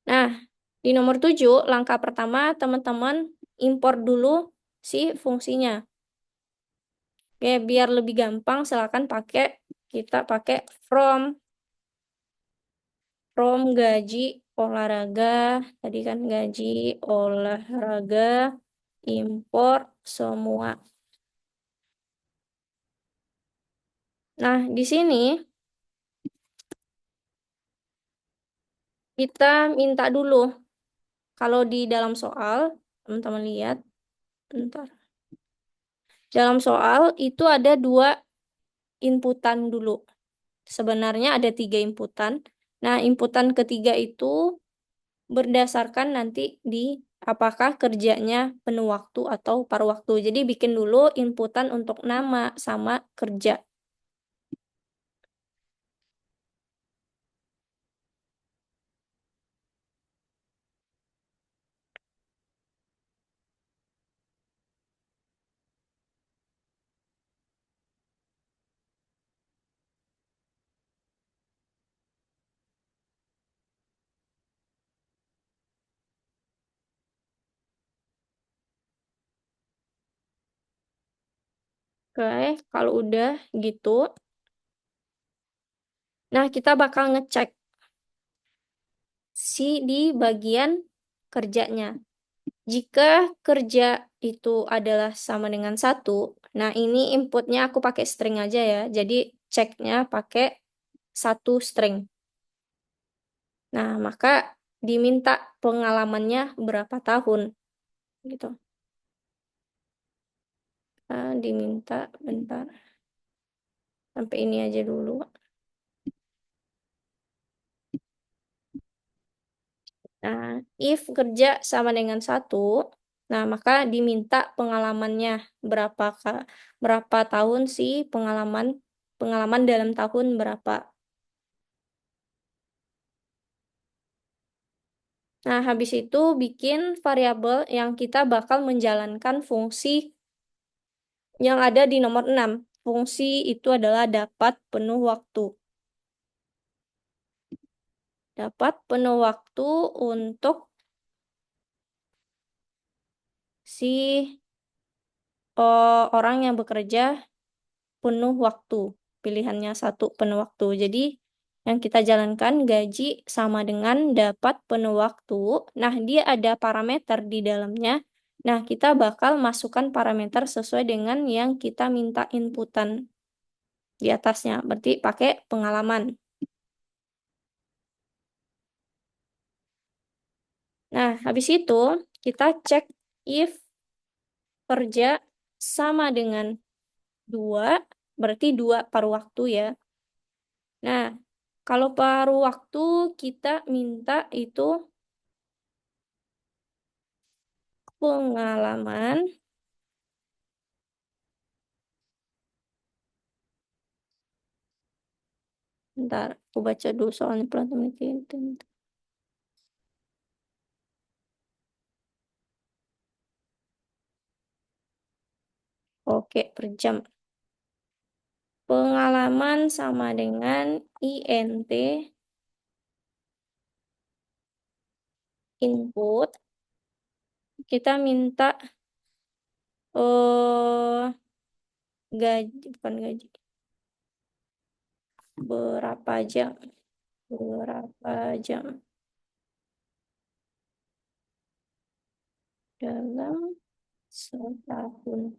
Nah, di nomor 7, langkah pertama, teman-teman import dulu si fungsinya. Oke, biar lebih gampang, silakan kita pakai from gaji olahraga. Tadi kan gaji olahraga import semua. Nah, di sini Kita minta dulu. Kalau di dalam soal, teman-teman lihat, bentar. Dalam soal itu ada dua inputan dulu. Sebenarnya ada tiga inputan. Nah, inputan ketiga itu berdasarkan nanti di apakah kerjanya penuh waktu atau paruh waktu. Jadi bikin dulu inputan untuk nama sama kerja. Oke, kalau udah gitu, nah kita bakal ngecek si di bagian kerjanya. Jika kerja itu adalah sama dengan satu, nah ini inputnya aku pakai string aja ya. Jadi ceknya pakai satu string. Nah, maka diminta pengalamannya berapa tahun gitu. Nah, diminta bentar. Sampai ini aja dulu. Nah, if kerja sama dengan satu, nah maka diminta pengalamannya berapa berapa tahun sih pengalaman pengalaman dalam tahun berapa. Nah, habis itu bikin variabel yang kita bakal menjalankan fungsi yang ada di nomor 6. Fungsi itu adalah dapat penuh waktu. Dapat penuh waktu untuk si orang yang bekerja penuh waktu. Pilihannya satu penuh waktu. Jadi yang kita jalankan gaji sama dengan dapat penuh waktu. Nah, dia ada parameter di dalamnya. Nah, kita bakal masukkan parameter sesuai dengan yang kita minta inputan di atasnya. Berarti pakai pengalaman. Nah, habis itu kita cek if kerja sama dengan 2, berarti 2 paruh waktu ya. Nah, kalau paruh waktu kita minta itu pengalaman. Bentar, aku baca dulu soalnya pelan teman. Oke, per jam. Pengalaman sama dengan INT input. Kita minta eh gaji, bukan gaji. Berapa jam? Berapa jam dalam setahun?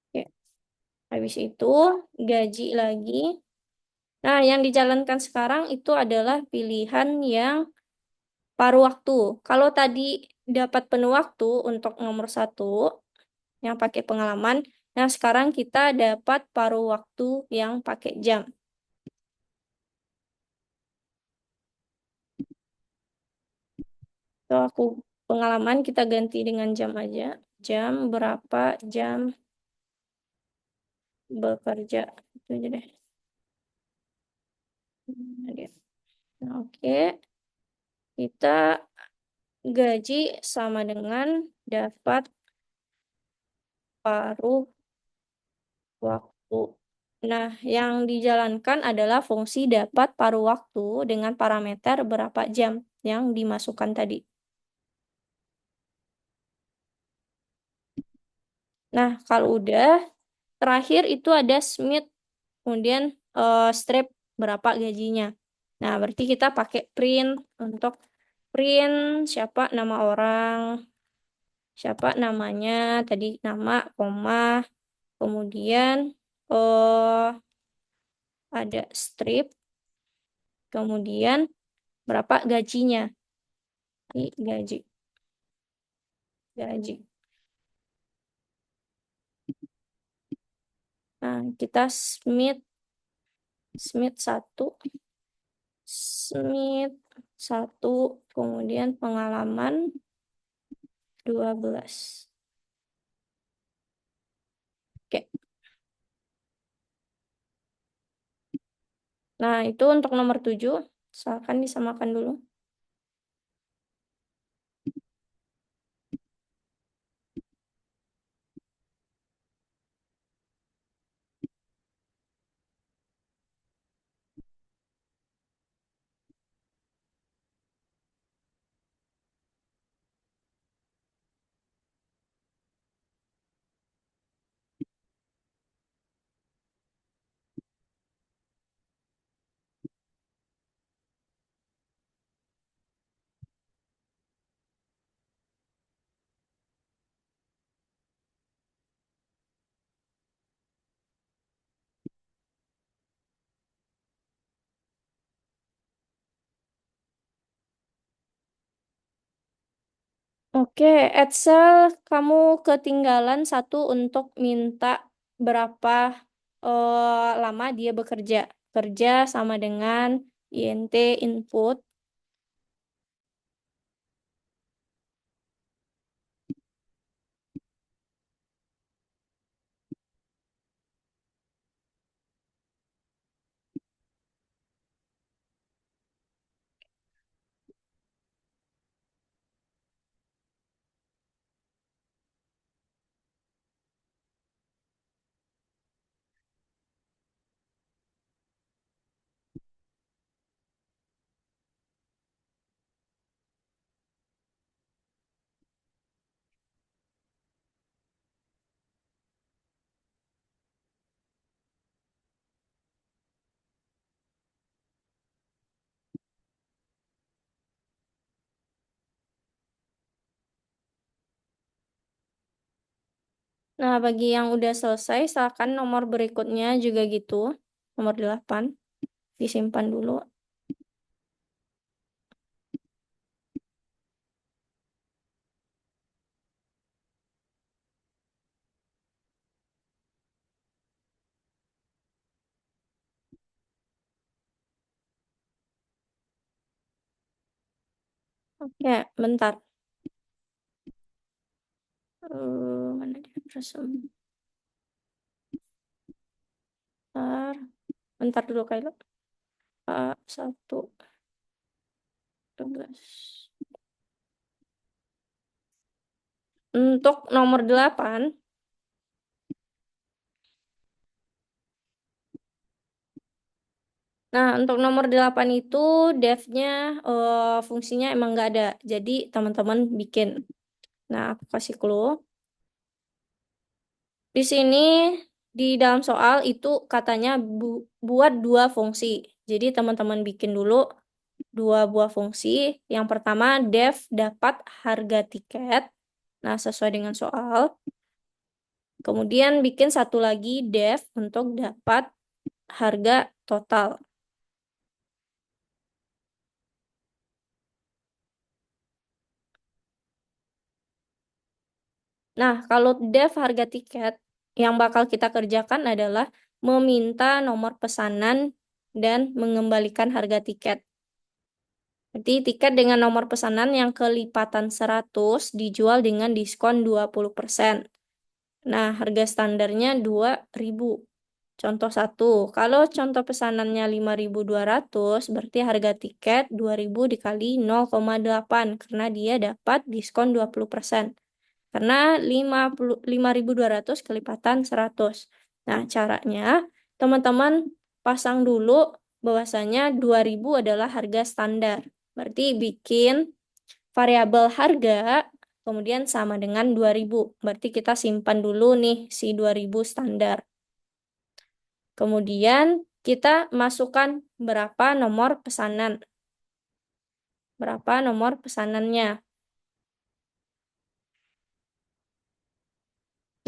Oke. Habis itu gaji lagi. Nah, yang dijalankan sekarang itu adalah pilihan yang paruh waktu. Kalau tadi dapat penuh waktu untuk nomor satu yang pakai pengalaman, nah sekarang kita dapat paruh waktu yang pakai jam. So, aku pengalaman kita ganti dengan jam aja. Jam berapa jam bekerja. Itu aja deh. Nah, oke. Kita gaji sama dengan dapat paruh waktu. Nah, yang dijalankan adalah fungsi dapat paruh waktu dengan parameter berapa jam yang dimasukkan tadi. Nah, kalau udah, terakhir itu ada Smith, kemudian strip berapa gajinya. Nah, berarti kita pakai print untuk print siapa nama orang, siapa namanya, tadi nama, koma, kemudian eh ada strip, kemudian berapa gajinya. Ini gaji. Nah, kita Smith Smith satu, kemudian pengalaman 12. Oke. Nah, itu untuk nomor 7. Misalkan disamakan dulu. Oke, Edsel, kamu ketinggalan satu untuk minta berapa lama dia bekerja. Kerja sama dengan INT input. Nah, bagi yang udah selesai, silakan nomor berikutnya juga gitu. Nomor 8. Disimpan dulu. Oke, bentar. Mana dia? Resume. Bentar. Bentar dulu, Kayla. A1. 12. Untuk nomor 8, nah untuk nomor 8 itu devnya fungsinya emang nggak ada. Jadi teman-teman bikin. Nah, aku kasih clue. Di sini di dalam soal itu katanya buat dua fungsi. Jadi teman-teman bikin dulu dua buah fungsi. Yang pertama dev dapat harga tiket. Nah, sesuai dengan soal. Kemudian bikin satu lagi dev untuk dapat harga total. Nah, kalau dev harga tiket, yang bakal kita kerjakan adalah meminta nomor pesanan dan mengembalikan harga tiket. Jadi tiket dengan nomor pesanan yang kelipatan 100 dijual dengan diskon 20%. Nah, harga standarnya 2.000. Contoh satu, kalau contoh pesanannya 5.200, berarti harga tiket 2.000 dikali 0,8 karena dia dapat diskon 20%. Karena 5.200 kelipatan 100. Nah, caranya teman-teman pasang dulu bahwasanya 2.000 adalah harga standar. Berarti bikin variabel harga kemudian sama dengan 2.000. Berarti kita simpan dulu nih si 2.000 standar. Kemudian kita masukkan berapa nomor pesanan. Berapa nomor pesanannya.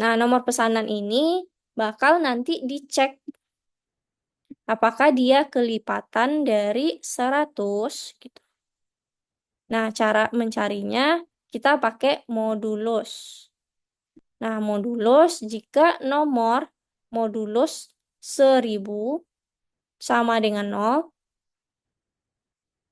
Nah, nomor pesanan ini bakal nanti dicek apakah dia kelipatan dari 100 gitu. Nah, cara mencarinya kita pakai modulus. Nah, modulus jika nomor modulus 1000 sama dengan 0,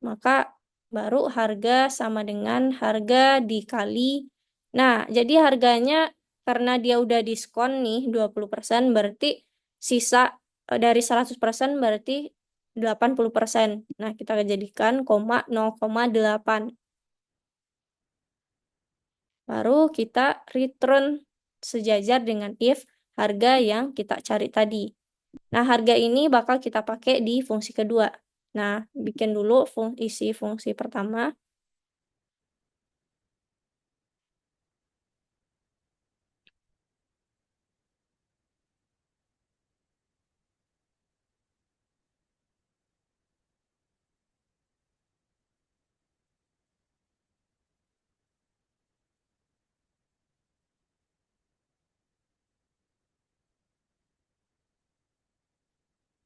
maka baru harga sama dengan harga dikali. Nah, jadi harganya karena dia udah diskon nih 20%, berarti sisa dari 100% berarti 80%. Nah, kita jadikan 0,8. Baru kita return sejajar dengan if harga yang kita cari tadi. Nah, harga ini bakal kita pakai di fungsi kedua. Nah, bikin dulu isi fungsi pertama.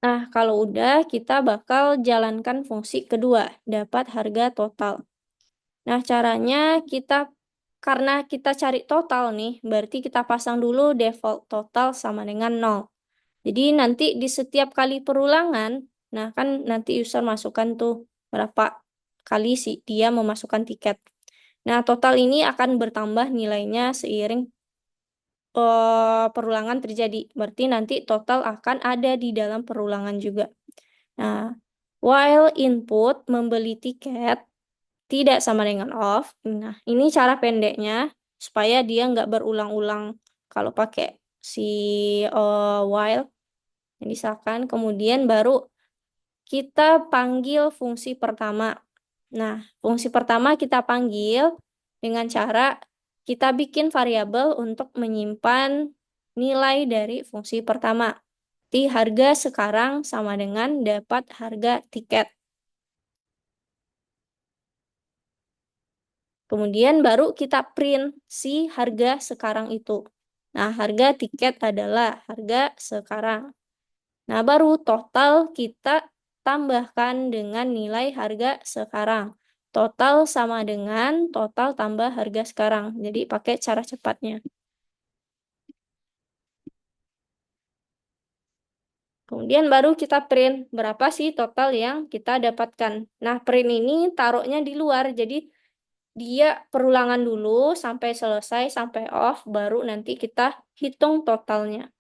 Nah, kalau udah, kita bakal jalankan fungsi kedua, dapat harga total. Nah, caranya karena kita cari total nih, berarti kita pasang dulu default total sama dengan 0. Jadi nanti di setiap kali perulangan, nah kan nanti user masukkan tuh berapa kali sih dia memasukkan tiket. Nah, total ini akan bertambah nilainya seiring perulangan terjadi. Berarti nanti total akan ada di dalam perulangan juga. Nah, while input membeli tiket tidak sama dengan off. Nah, ini cara pendeknya supaya dia nggak berulang-ulang kalau pakai si while. Misalkan kemudian baru kita panggil fungsi pertama. Nah, fungsi pertama kita panggil dengan cara kita bikin variabel untuk menyimpan nilai dari fungsi pertama. Di harga sekarang sama dengan dapat harga tiket. Kemudian baru kita print si harga sekarang itu. Nah, harga tiket adalah harga sekarang. Nah, baru total kita tambahkan dengan nilai harga sekarang. Total sama dengan total tambah harga sekarang. Jadi pakai cara cepatnya. Kemudian baru kita print berapa sih total yang kita dapatkan. Nah, print ini taruhnya di luar. Jadi dia perulangan dulu sampai selesai, sampai off, baru nanti kita hitung totalnya.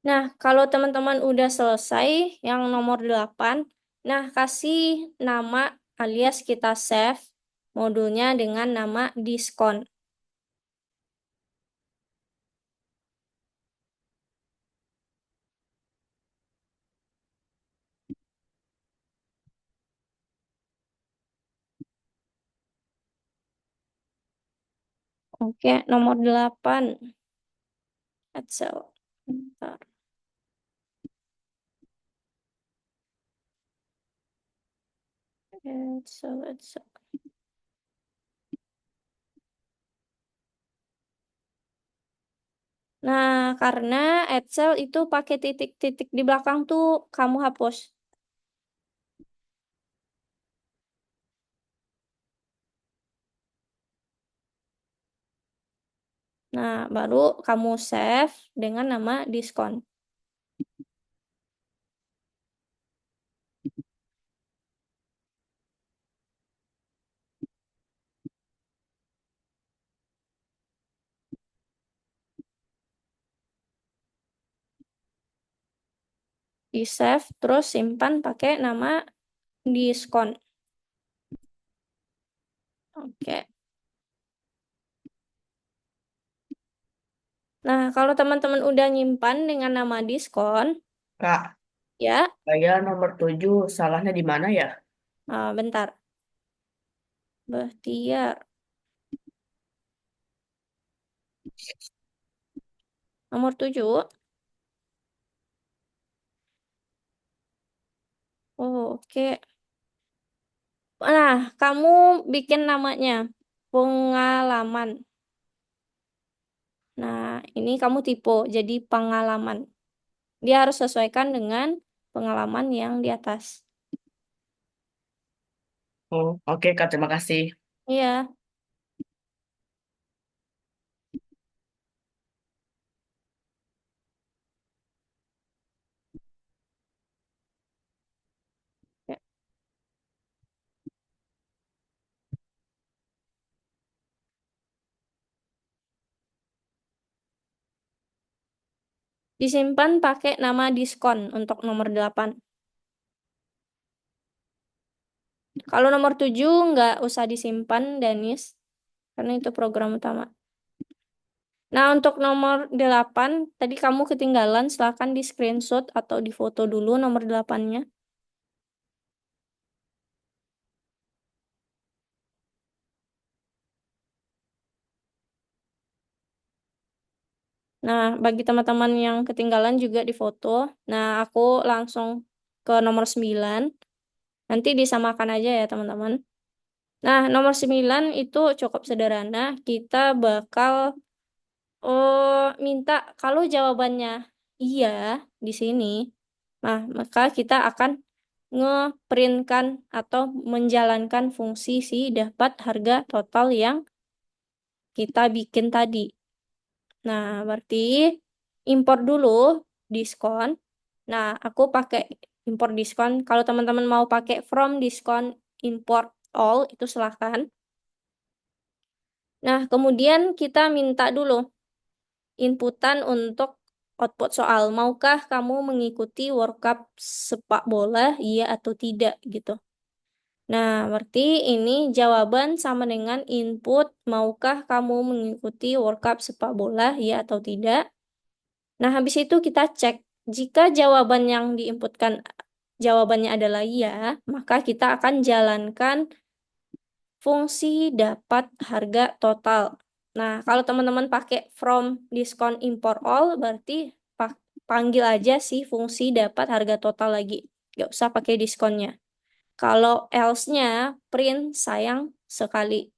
Nah, kalau teman-teman udah selesai yang nomor 8, nah kasih nama alias kita save modulnya dengan nama diskon. Oke, nomor 8. Excel. Bentar. Excel. Nah, karena Excel itu pakai titik-titik di belakang tuh kamu hapus. Nah, baru kamu save dengan nama diskon. Di save, terus simpan pakai nama diskon. Oke. Nah, kalau teman-teman udah nyimpan dengan nama diskon, Kak, ya, saya nomor 7 salahnya di mana ya? bentar. Bahtiar, nomor 7. Oh, oke. Nah, kamu bikin namanya pengalaman. Nah, ini kamu tipe jadi pengalaman. Dia harus sesuaikan dengan pengalaman yang di atas. Oh, oke Kak, terima kasih. Iya. Ya. Disimpan pakai nama diskon untuk nomor 8. Kalau nomor 7 nggak usah disimpan, Danis, karena itu program utama. Nah, untuk nomor 8, tadi kamu ketinggalan, silahkan di screenshot atau di foto dulu nomor 8-nya. Nah, bagi teman-teman yang ketinggalan juga di foto. Nah, aku langsung ke nomor 9. Nanti disamakan aja ya, teman-teman. Nah, nomor 9 itu cukup sederhana. Kita bakal minta kalau jawabannya iya di sini. Nah, maka kita akan ngeprintkan atau menjalankan fungsi si dapat harga total yang kita bikin tadi. Nah, berarti import dulu diskon. Nah, aku pakai import diskon. Kalau teman-teman mau pakai from diskon import all, itu silahkan. Nah, kemudian kita minta dulu inputan untuk output soal. Maukah kamu mengikuti workup sepak bola, iya atau tidak gitu. Nah, berarti ini jawaban sama dengan input, maukah kamu mengikuti workup sepak bola, iya atau tidak. Nah, habis itu kita cek. Jika jawaban yang diinputkan jawabannya adalah iya, maka kita akan jalankan fungsi dapat harga total. Nah, kalau teman-teman pakai from diskon import all, berarti panggil aja si fungsi dapat harga total lagi. Gak usah pakai diskonnya. Kalau else-nya, print sayang sekali.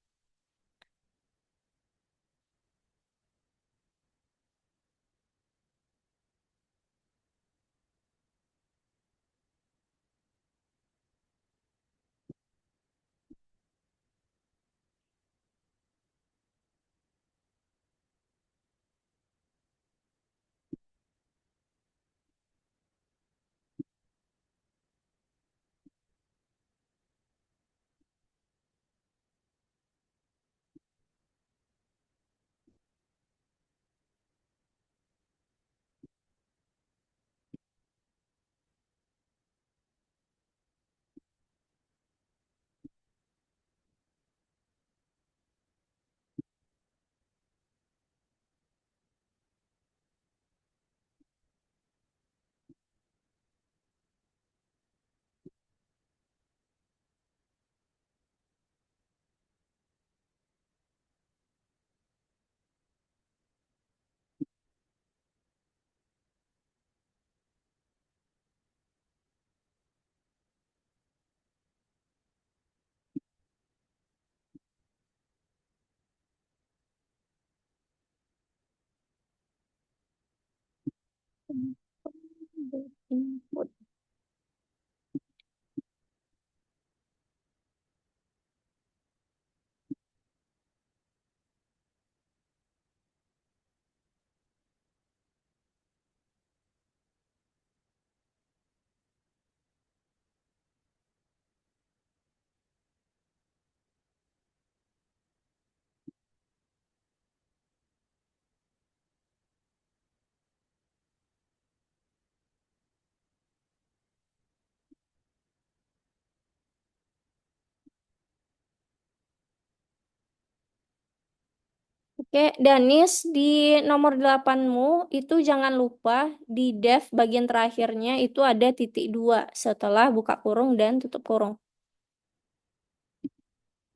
Input. Oke, Danis, di nomor 8-mu itu jangan lupa di def bagian terakhirnya itu ada titik dua setelah buka kurung dan tutup kurung.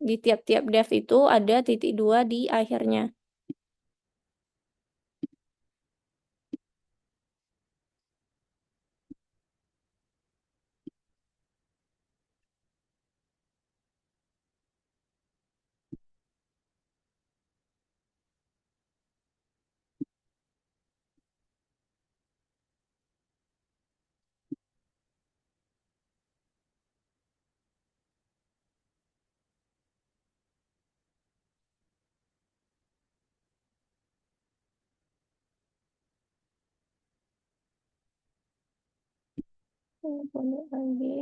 Di tiap-tiap def itu ada titik dua di akhirnya. Boleh lagi.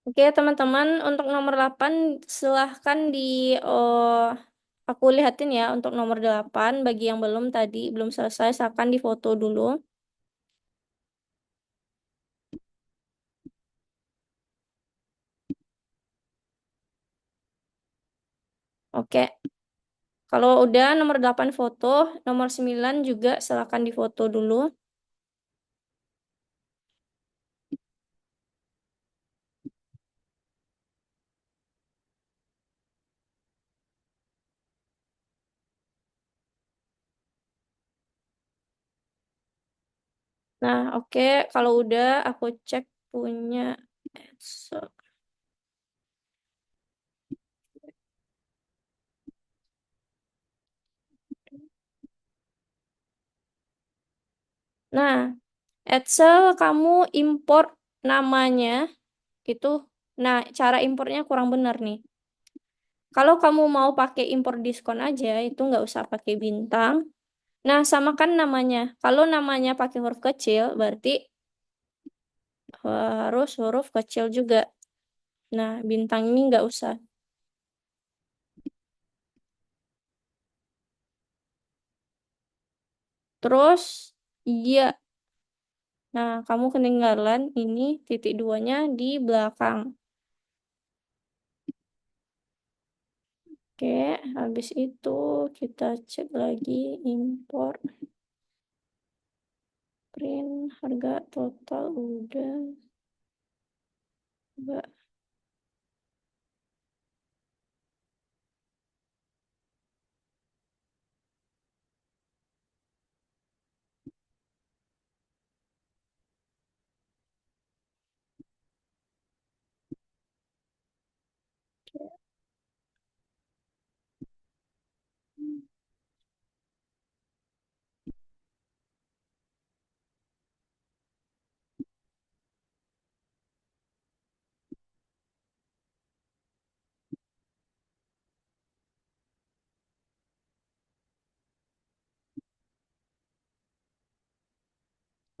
Oke, teman-teman, untuk nomor 8 silahkan aku lihatin ya untuk nomor 8 bagi yang belum tadi belum selesai silahkan difoto dulu. Oke. Kalau udah nomor 8 foto, nomor 9 juga silahkan difoto dulu. Nah, oke, kalau udah aku cek punya Excel. Nah, Excel kamu import namanya itu. Nah, cara importnya kurang benar nih. Kalau kamu mau pakai import diskon aja, itu nggak usah pakai bintang. Nah, samakan namanya. Kalau namanya pakai huruf kecil, berarti harus huruf kecil juga. Nah, bintang ini nggak usah. Terus, iya. Nah, kamu ketinggalan ini titik duanya di belakang. Oke, habis itu kita cek lagi import print harga total udah. Coba.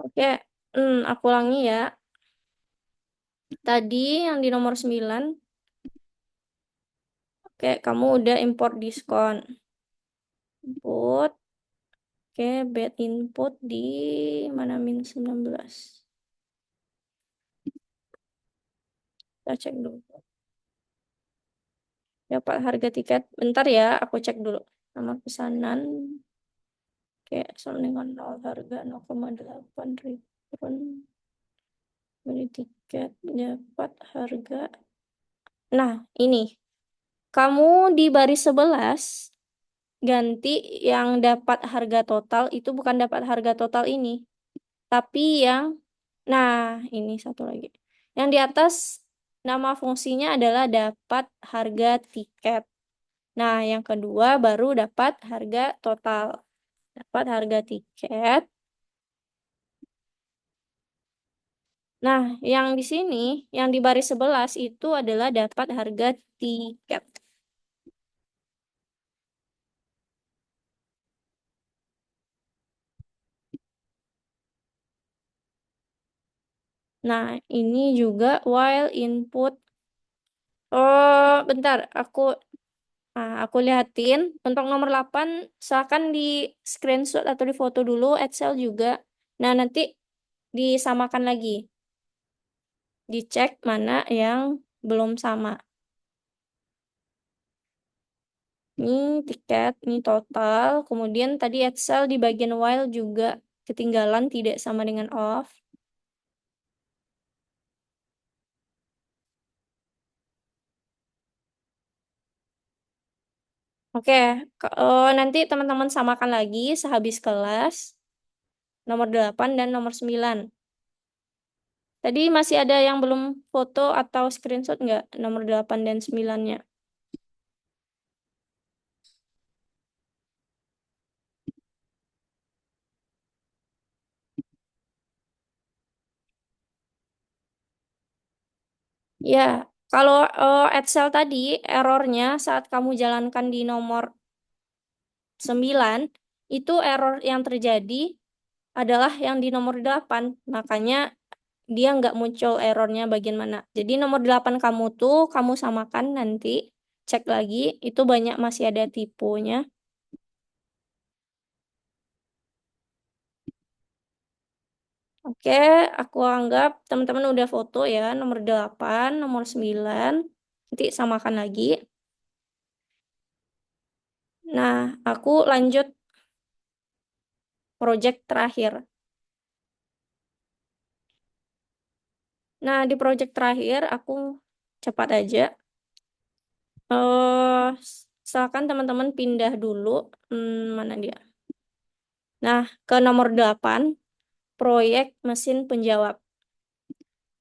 Oke, aku ulangi ya. Tadi yang di nomor 9, oke, kamu udah import diskon. Input, oke, bed input di mana -19. Kita cek dulu. Dapat harga tiket. Bentar ya, aku cek dulu. Nomor pesanan, oke, sama dengan 0 harga 0,8 return. Beli tiket, dapat harga. Nah, ini. Kamu di baris 11 ganti yang dapat harga total itu bukan dapat harga total ini, tapi yang nah ini satu lagi. Yang di atas nama fungsinya adalah dapat harga tiket. Nah, yang kedua baru dapat harga total. Dapat harga tiket. Nah, yang di sini, yang di baris 11 itu adalah dapat harga tiket. Nah, ini juga while input. Oh, bentar, aku lihatin. Untuk nomor 8, silakan di screenshot atau di foto dulu, Excel juga. Nah, nanti disamakan lagi. Dicek mana yang belum sama. Ini tiket, ini total. Kemudian tadi Excel di bagian while juga ketinggalan tidak sama dengan off. Oke, nanti teman-teman samakan lagi sehabis kelas nomor 8 dan nomor 9. Tadi masih ada yang belum foto atau screenshot nggak nomor 8 dan 9-nya? Ya, kalau Excel tadi errornya saat kamu jalankan di nomor 9, itu error yang terjadi adalah yang di nomor 8. Makanya dia nggak muncul errornya bagian mana. Jadi nomor 8 kamu tuh kamu samakan nanti, cek lagi, itu banyak masih ada tipenya. Oke, aku anggap teman-teman udah foto ya, nomor 8, nomor 9. Nanti samakan lagi. Nah, aku lanjut project terakhir. Nah, di project terakhir aku cepat aja. eh Silakan teman-teman pindah dulu. Mana dia? Nah, ke nomor 8, proyek mesin penjawab.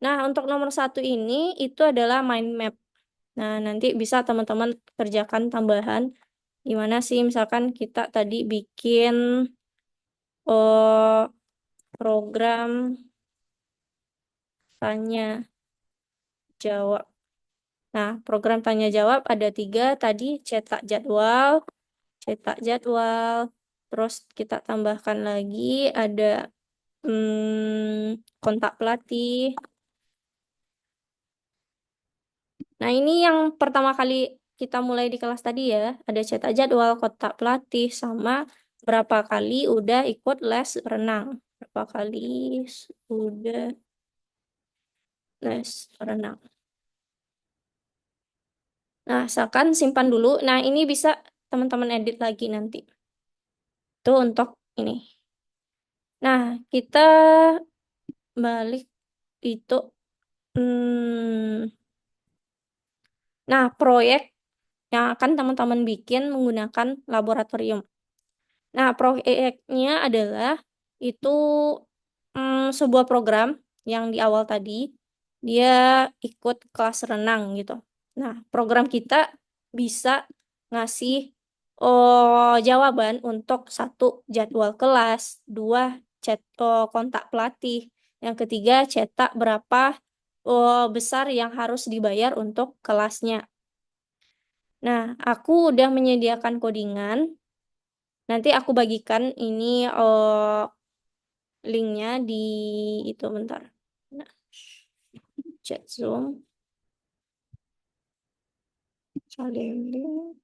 Nah, untuk nomor 1 ini itu adalah mind map. Nah, nanti bisa teman-teman kerjakan tambahan. Gimana sih misalkan kita tadi bikin eh, program tanya jawab. Nah, program tanya jawab ada 3 tadi, cetak jadwal, terus kita tambahkan lagi ada kontak pelatih. Nah, ini yang pertama kali kita mulai di kelas tadi ya, ada cetak jadwal, kontak pelatih, sama berapa kali udah ikut les renang. Berapa kali udah les renang. Nah, misalkan simpan dulu. Nah, ini bisa teman-teman edit lagi nanti. Itu untuk ini. Nah, kita balik itu. Hmm, nah, proyek yang akan teman-teman bikin menggunakan laboratorium. Nah, proyeknya adalah itu sebuah program yang di awal tadi dia ikut kelas renang gitu. Nah, program kita bisa ngasih jawaban untuk 1 jadwal kelas, 2 kontak pelatih, yang ketiga cetak berapa besar yang harus dibayar untuk kelasnya. Nah, aku udah menyediakan codingan. Nanti aku bagikan ini linknya di itu bentar. Nah, chat Zoom, salin link.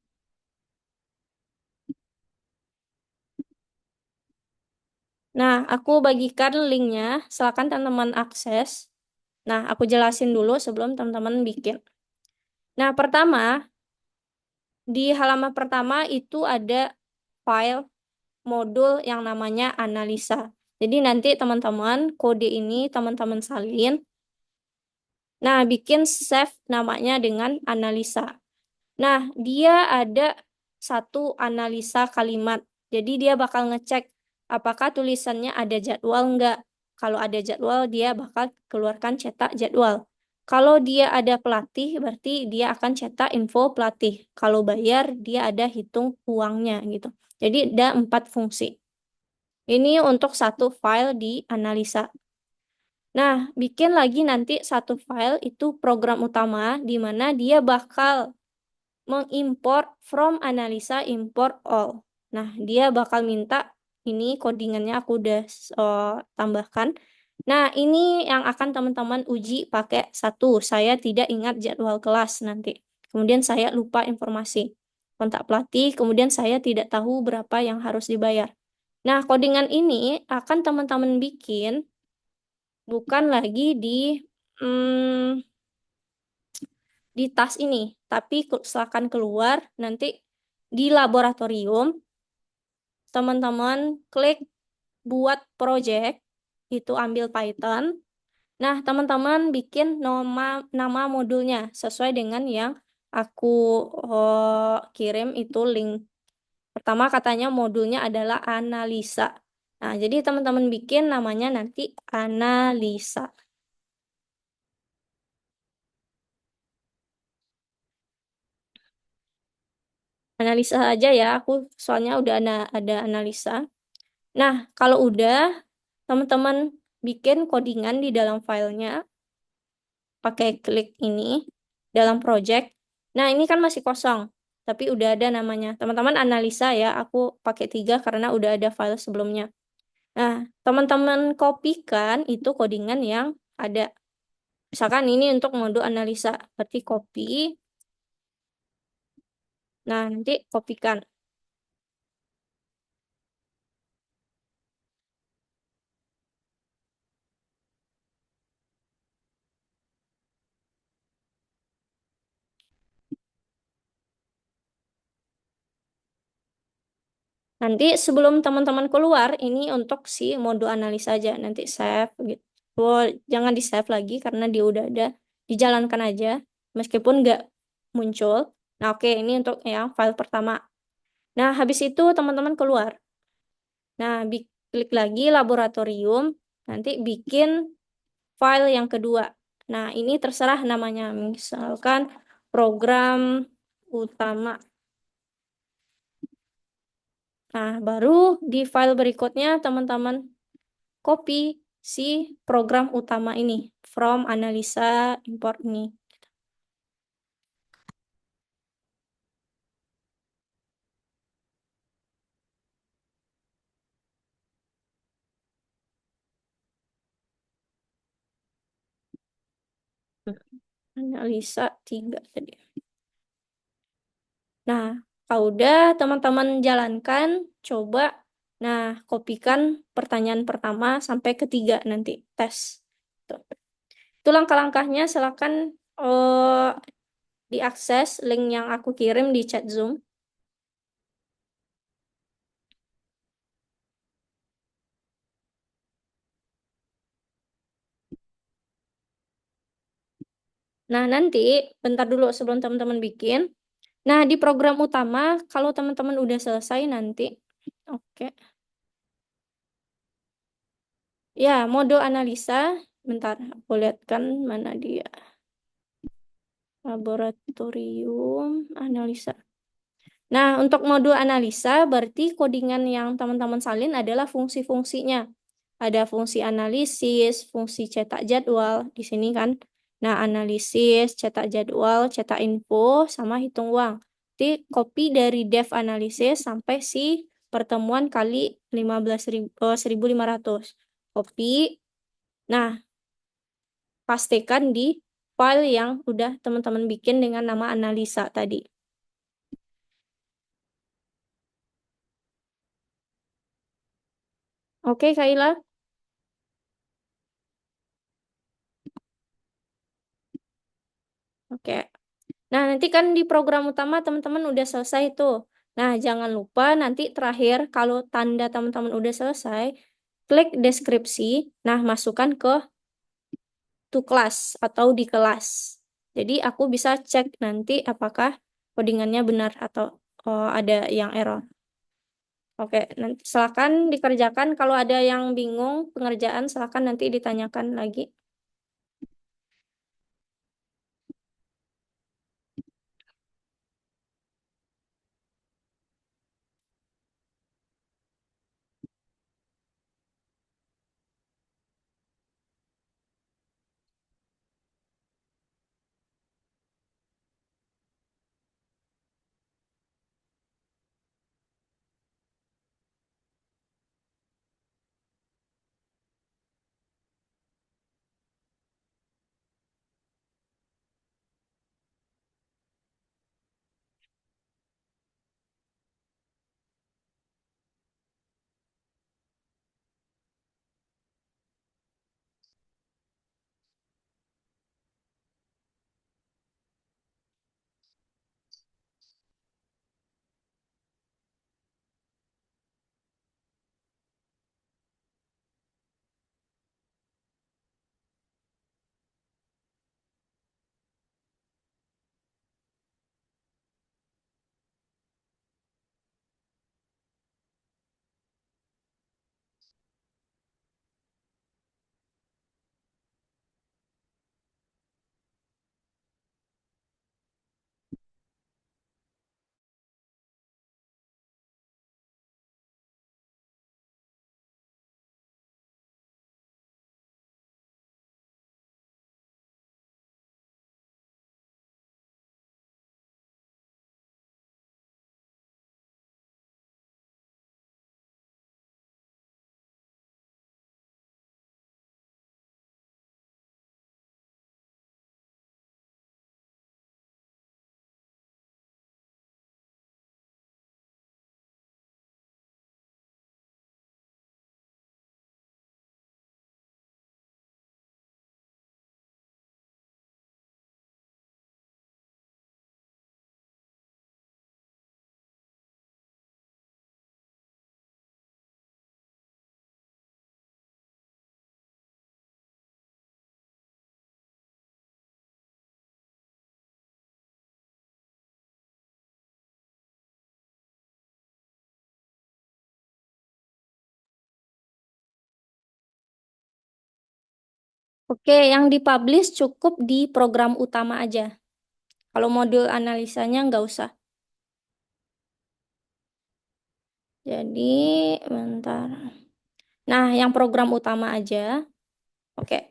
Nah, aku bagikan linknya. Silakan teman-teman akses. Nah, aku jelasin dulu sebelum teman-teman bikin. Nah, pertama, di halaman pertama itu ada file modul yang namanya analisa. Jadi nanti teman-teman kode ini teman-teman salin. Nah, bikin save namanya dengan analisa. Nah, dia ada 1 analisa kalimat. Jadi dia bakal ngecek apakah tulisannya ada jadwal enggak. Kalau ada jadwal, dia bakal keluarkan cetak jadwal. Kalau dia ada pelatih, berarti dia akan cetak info pelatih. Kalau bayar, dia ada hitung uangnya gitu. Jadi ada 4 fungsi. Ini untuk satu file di analisa. Nah, bikin lagi nanti satu file itu program utama di mana dia bakal mengimport from analisa import all. Nah, dia bakal minta ini codingannya aku udah tambahkan. Nah, ini yang akan teman-teman uji pakai satu. Saya tidak ingat jadwal kelas nanti. Kemudian saya lupa informasi kontak pelatih. Kemudian saya tidak tahu berapa yang harus dibayar. Nah, codingan ini akan teman-teman bikin bukan lagi hmm, di tas ini, tapi silakan keluar nanti di laboratorium, teman-teman klik buat project, itu ambil Python. Nah, teman-teman bikin nama modulnya sesuai dengan yang aku kirim itu link. Pertama katanya modulnya adalah analisa. Nah, jadi teman-teman bikin namanya nanti analisa. Analisa aja ya, aku soalnya udah ada analisa. Nah, kalau udah, teman-teman bikin codingan di dalam filenya, pakai klik ini, dalam project. Nah, ini kan masih kosong, tapi udah ada namanya. Teman-teman analisa ya, aku pakai 3 karena udah ada file sebelumnya. Nah, teman-teman kopikan itu codingan yang ada. Misalkan ini untuk mode analisa, berarti copy. Nah, nanti kopikan. Nanti sebelum teman-teman keluar, ini untuk si mode analisa aja. Nanti save gitu. Oh, jangan di save lagi karena dia udah ada. Dijalankan aja, meskipun nggak muncul. Nah, oke, ini untuk yang file pertama. Nah, habis itu teman-teman keluar. Nah, klik lagi laboratorium. Nanti bikin file yang kedua. Nah, ini terserah namanya. Misalkan program utama. Nah, baru di file berikutnya teman-teman copy si program utama ini from analisa import ini. Analisa 3 tadi. Nah, kalau udah teman-teman jalankan, coba nah kopikan pertanyaan pertama sampai ketiga nanti tes. Tuh. Itu langkah-langkahnya silakan diakses link yang aku kirim di chat Zoom. Nah, nanti bentar dulu sebelum teman-teman bikin. Nah, di program utama, kalau teman-teman udah selesai nanti, oke. Ya, modul analisa, bentar, aku lihat kan mana dia. Laboratorium analisa. Nah, untuk modul analisa, berarti codingan yang teman-teman salin adalah fungsi-fungsinya. Ada fungsi analisis, fungsi cetak jadwal, di sini kan. Nah, analisis, cetak jadwal, cetak info, sama hitung uang. Jadi, copy dari dev analisis sampai si pertemuan kali 15.000, 1.500. Copy. Nah, pastikan di file yang udah teman-teman bikin dengan nama analisa tadi. Oke, Kaila? Oke. Nah, nanti kan di program utama teman-teman udah selesai tuh. Nah, jangan lupa nanti terakhir kalau tanda teman-teman udah selesai, klik deskripsi. Nah, masukkan ke to class atau di kelas. Jadi aku bisa cek nanti apakah codingannya benar atau ada yang error. Oke, nanti silakan dikerjakan. Kalau ada yang bingung pengerjaan, silakan nanti ditanyakan lagi. Oke, yang dipublish cukup di program utama aja. Kalau modul analisanya nggak usah. Jadi, bentar. Nah, yang program utama aja. Oke,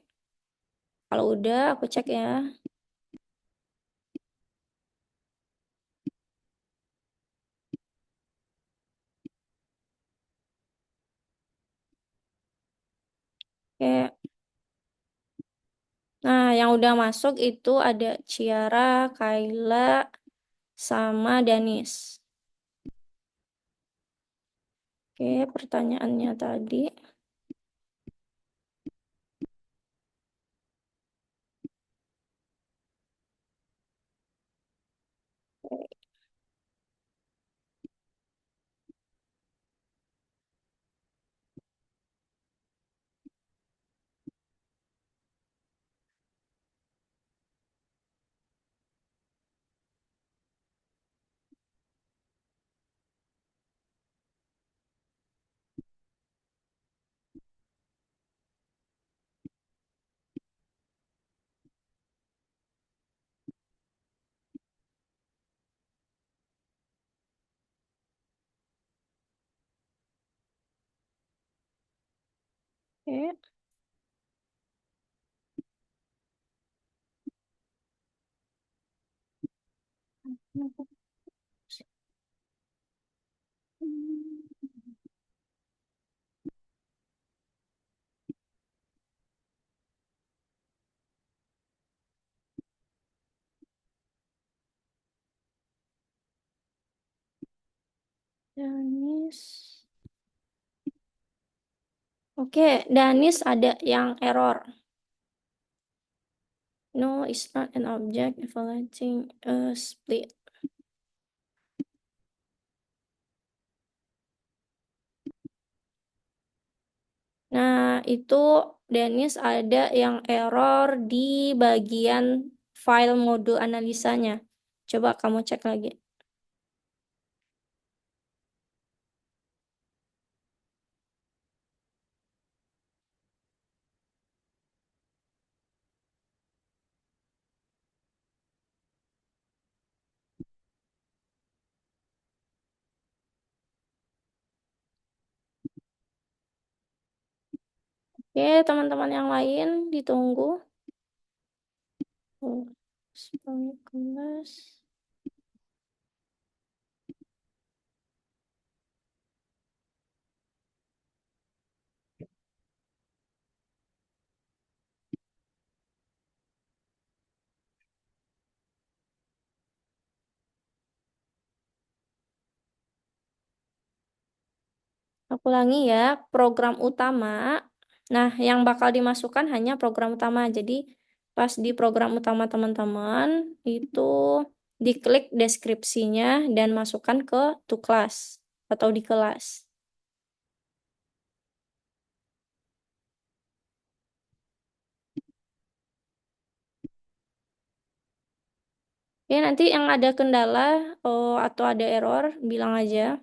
kalau udah aku cek ya. Oke. Nah, yang udah masuk itu ada Ciara, Kayla, sama Danis. Oke, pertanyaannya tadi. Oke. Danis. Oke, Danis ada yang error. No, it's not an object evaluating a split. Nah, itu Dennis ada yang error di bagian file modul analisanya. Coba kamu cek lagi. Oke, teman-teman yang lain ditunggu. Oh, kelas. Aku ulangi ya, program utama. Nah, yang bakal dimasukkan hanya program utama. Jadi, pas di program utama teman-teman, itu diklik deskripsinya dan masukkan ke to class atau di kelas. Ya, nanti yang ada kendala atau ada error, bilang aja.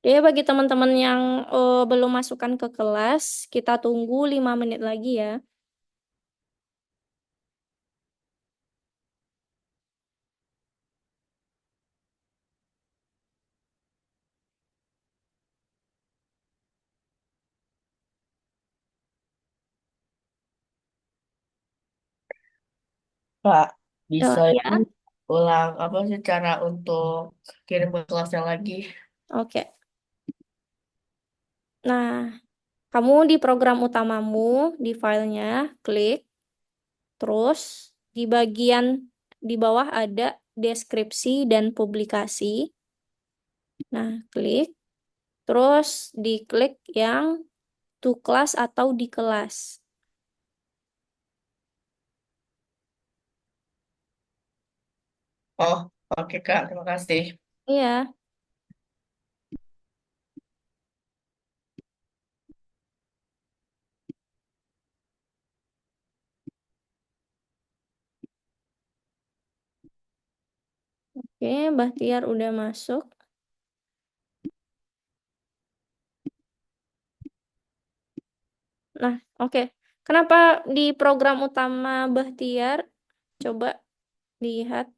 Ya, bagi teman-teman yang belum masukkan ke kelas, kita tunggu 5 menit lagi ya. Kak, bisa ini Ya, ulang apa sih cara untuk kirim ke kelasnya lagi? oke. Nah, kamu di program utamamu, di filenya, klik. Terus di bagian di bawah ada deskripsi dan publikasi. Nah, klik. Terus diklik yang to class atau di kelas. Oh, oke Kak, terima kasih. Iya. Oke, Bahtiar udah masuk. Nah, oke. Kenapa di program utama Bahtiar? Coba lihat.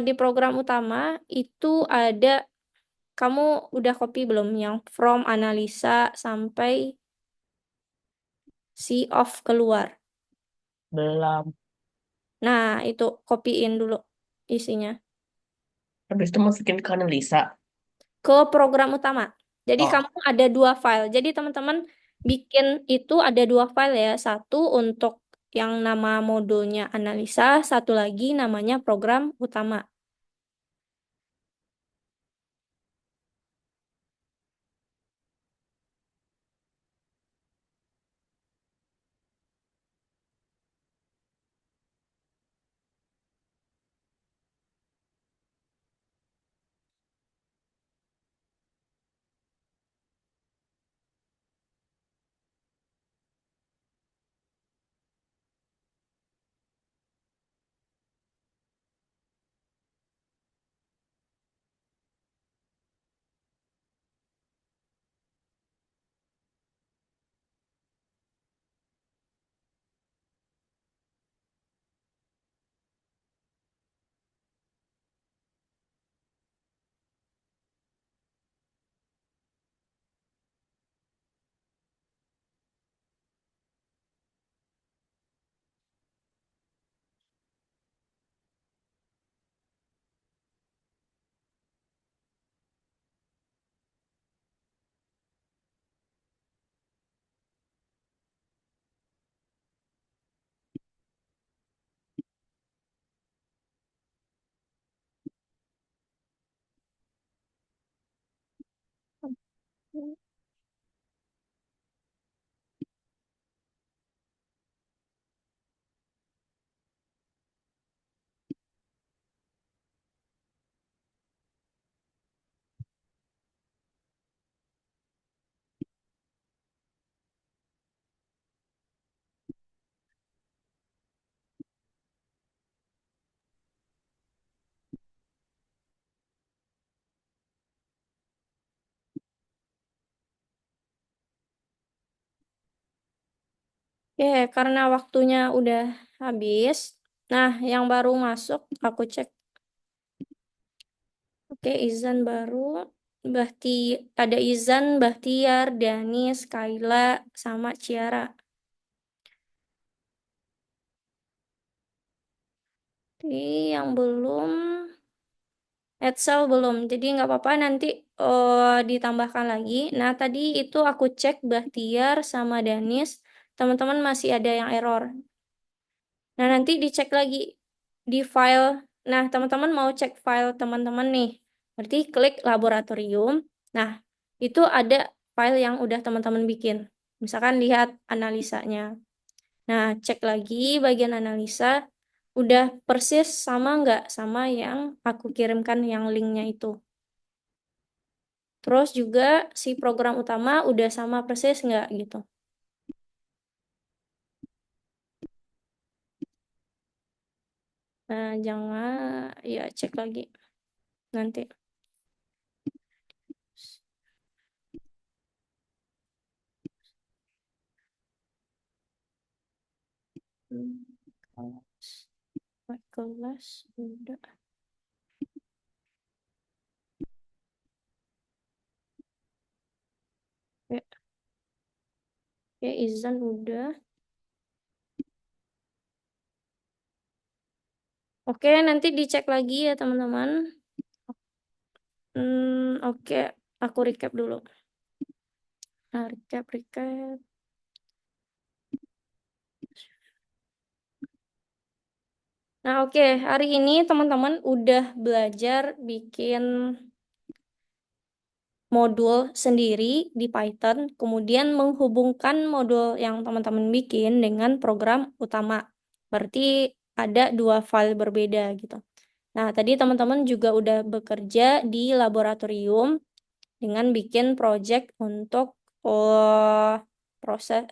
Di program utama itu ada, kamu udah copy belum yang from analisa sampai see off keluar? Belum. Nah, itu copyin dulu isinya Habis itu masukin ke analisa. ke program utama. Jadi Oh, kamu ada dua file. Jadi teman-teman bikin itu ada dua file ya. Satu untuk yang nama modulnya analisa, satu lagi namanya program utama. Oke, karena waktunya udah habis. Nah, yang baru masuk aku cek. Oke, Izan baru. Bahti ada Izan, Bahtiar, Danis, Kaila, sama Ciara. Tapi yang belum, Edsel belum. Jadi nggak apa-apa nanti ditambahkan lagi. Nah, tadi itu aku cek Bahtiar sama Danis. Teman-teman masih ada yang error. Nah, nanti dicek lagi di file. Nah, teman-teman mau cek file teman-teman nih. Berarti klik laboratorium. Nah, itu ada file yang udah teman-teman bikin. Misalkan lihat analisanya. Nah, cek lagi bagian analisa. Udah persis sama nggak sama yang aku kirimkan yang linknya itu. Terus juga si program utama udah sama persis nggak gitu. Nah, jangan, ya cek lagi nanti. Hmm, kelas, kelas udah. Ya, ya izin udah. Oke, nanti dicek lagi ya teman-teman. Oke, aku recap dulu. Nah, recap. Nah, oke, hari ini teman-teman udah belajar bikin modul sendiri di Python, kemudian menghubungkan modul yang teman-teman bikin dengan program utama. Berarti ada dua file berbeda gitu. Nah, tadi teman-teman juga udah bekerja di laboratorium dengan bikin project untuk proses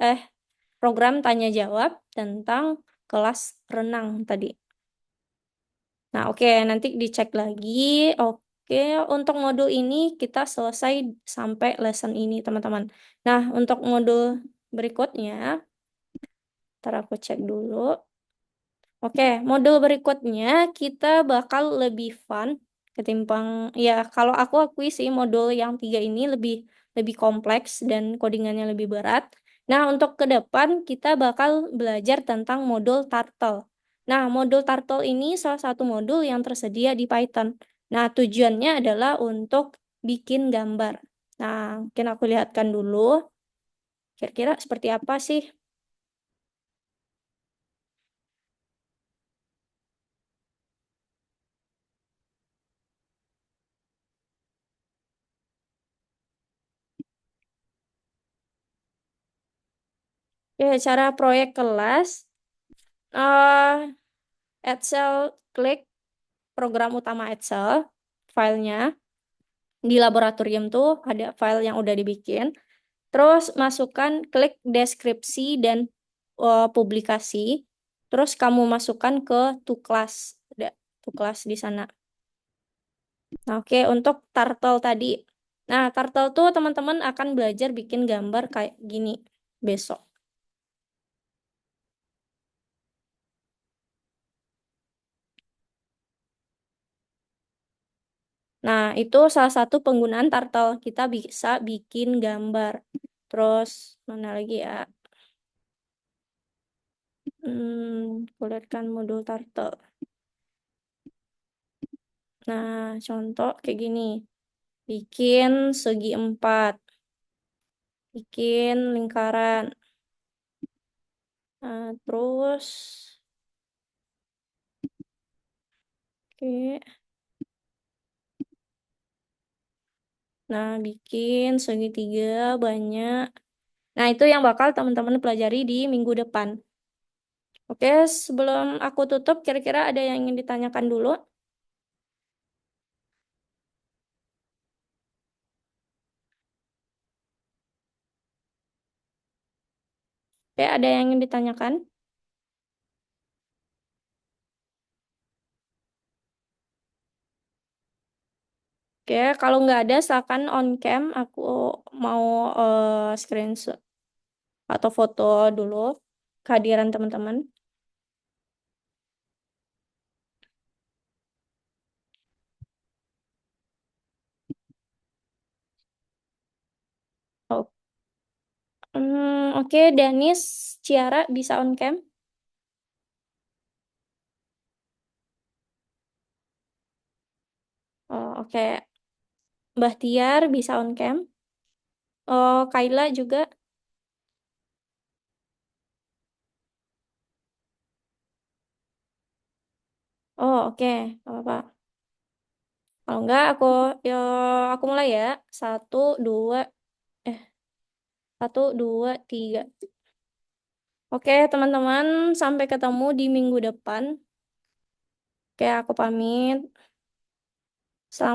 program tanya jawab tentang kelas renang tadi. Nah, oke, nanti dicek lagi. Oke, untuk modul ini kita selesai sampai lesson ini, teman-teman. Nah, untuk modul berikutnya, ntar aku cek dulu. Oke, modul berikutnya kita bakal lebih fun ketimbang ya kalau aku akui sih modul yang tiga ini lebih lebih kompleks dan codingannya lebih berat. Nah, untuk ke depan kita bakal belajar tentang modul Turtle. Nah, modul Turtle ini salah satu modul yang tersedia di Python. Nah, tujuannya adalah untuk bikin gambar. Nah, mungkin aku lihatkan dulu. Kira-kira seperti apa sih? Ya, cara proyek kelas. eh Excel, klik program utama Excel, filenya. Di laboratorium tuh ada file yang udah dibikin. Terus masukkan, klik deskripsi dan publikasi. Terus kamu masukkan ke to class. Ada to class di sana. Nah, oke, untuk turtle tadi. Nah, turtle tuh teman-teman akan belajar bikin gambar kayak gini besok. Nah, itu salah satu penggunaan turtle. Kita bisa bikin gambar. Terus, mana lagi ya? Kulihatkan modul turtle. Nah, contoh kayak gini. Bikin segi empat. Bikin lingkaran. Nah, terus, oke. Nah, bikin segitiga banyak. Nah, itu yang bakal teman-teman pelajari di minggu depan. Oke, sebelum aku tutup, kira-kira ada yang ingin ditanyakan dulu? Oke, ada yang ingin ditanyakan? Oke, kalau nggak ada, silakan on cam. Aku mau screenshot atau foto dulu kehadiran teman-teman. Oh, oke, Danis, Ciara bisa on cam. Oh, oke, Mbah Tiar bisa on cam. Oh, Kaila juga. Oh, oke, nggak apa-apa. Kalau enggak, yo, aku mulai ya. Satu, dua, eh, satu, dua, tiga. Oke, teman-teman, sampai ketemu di minggu depan. Oke, aku pamit. Selamat.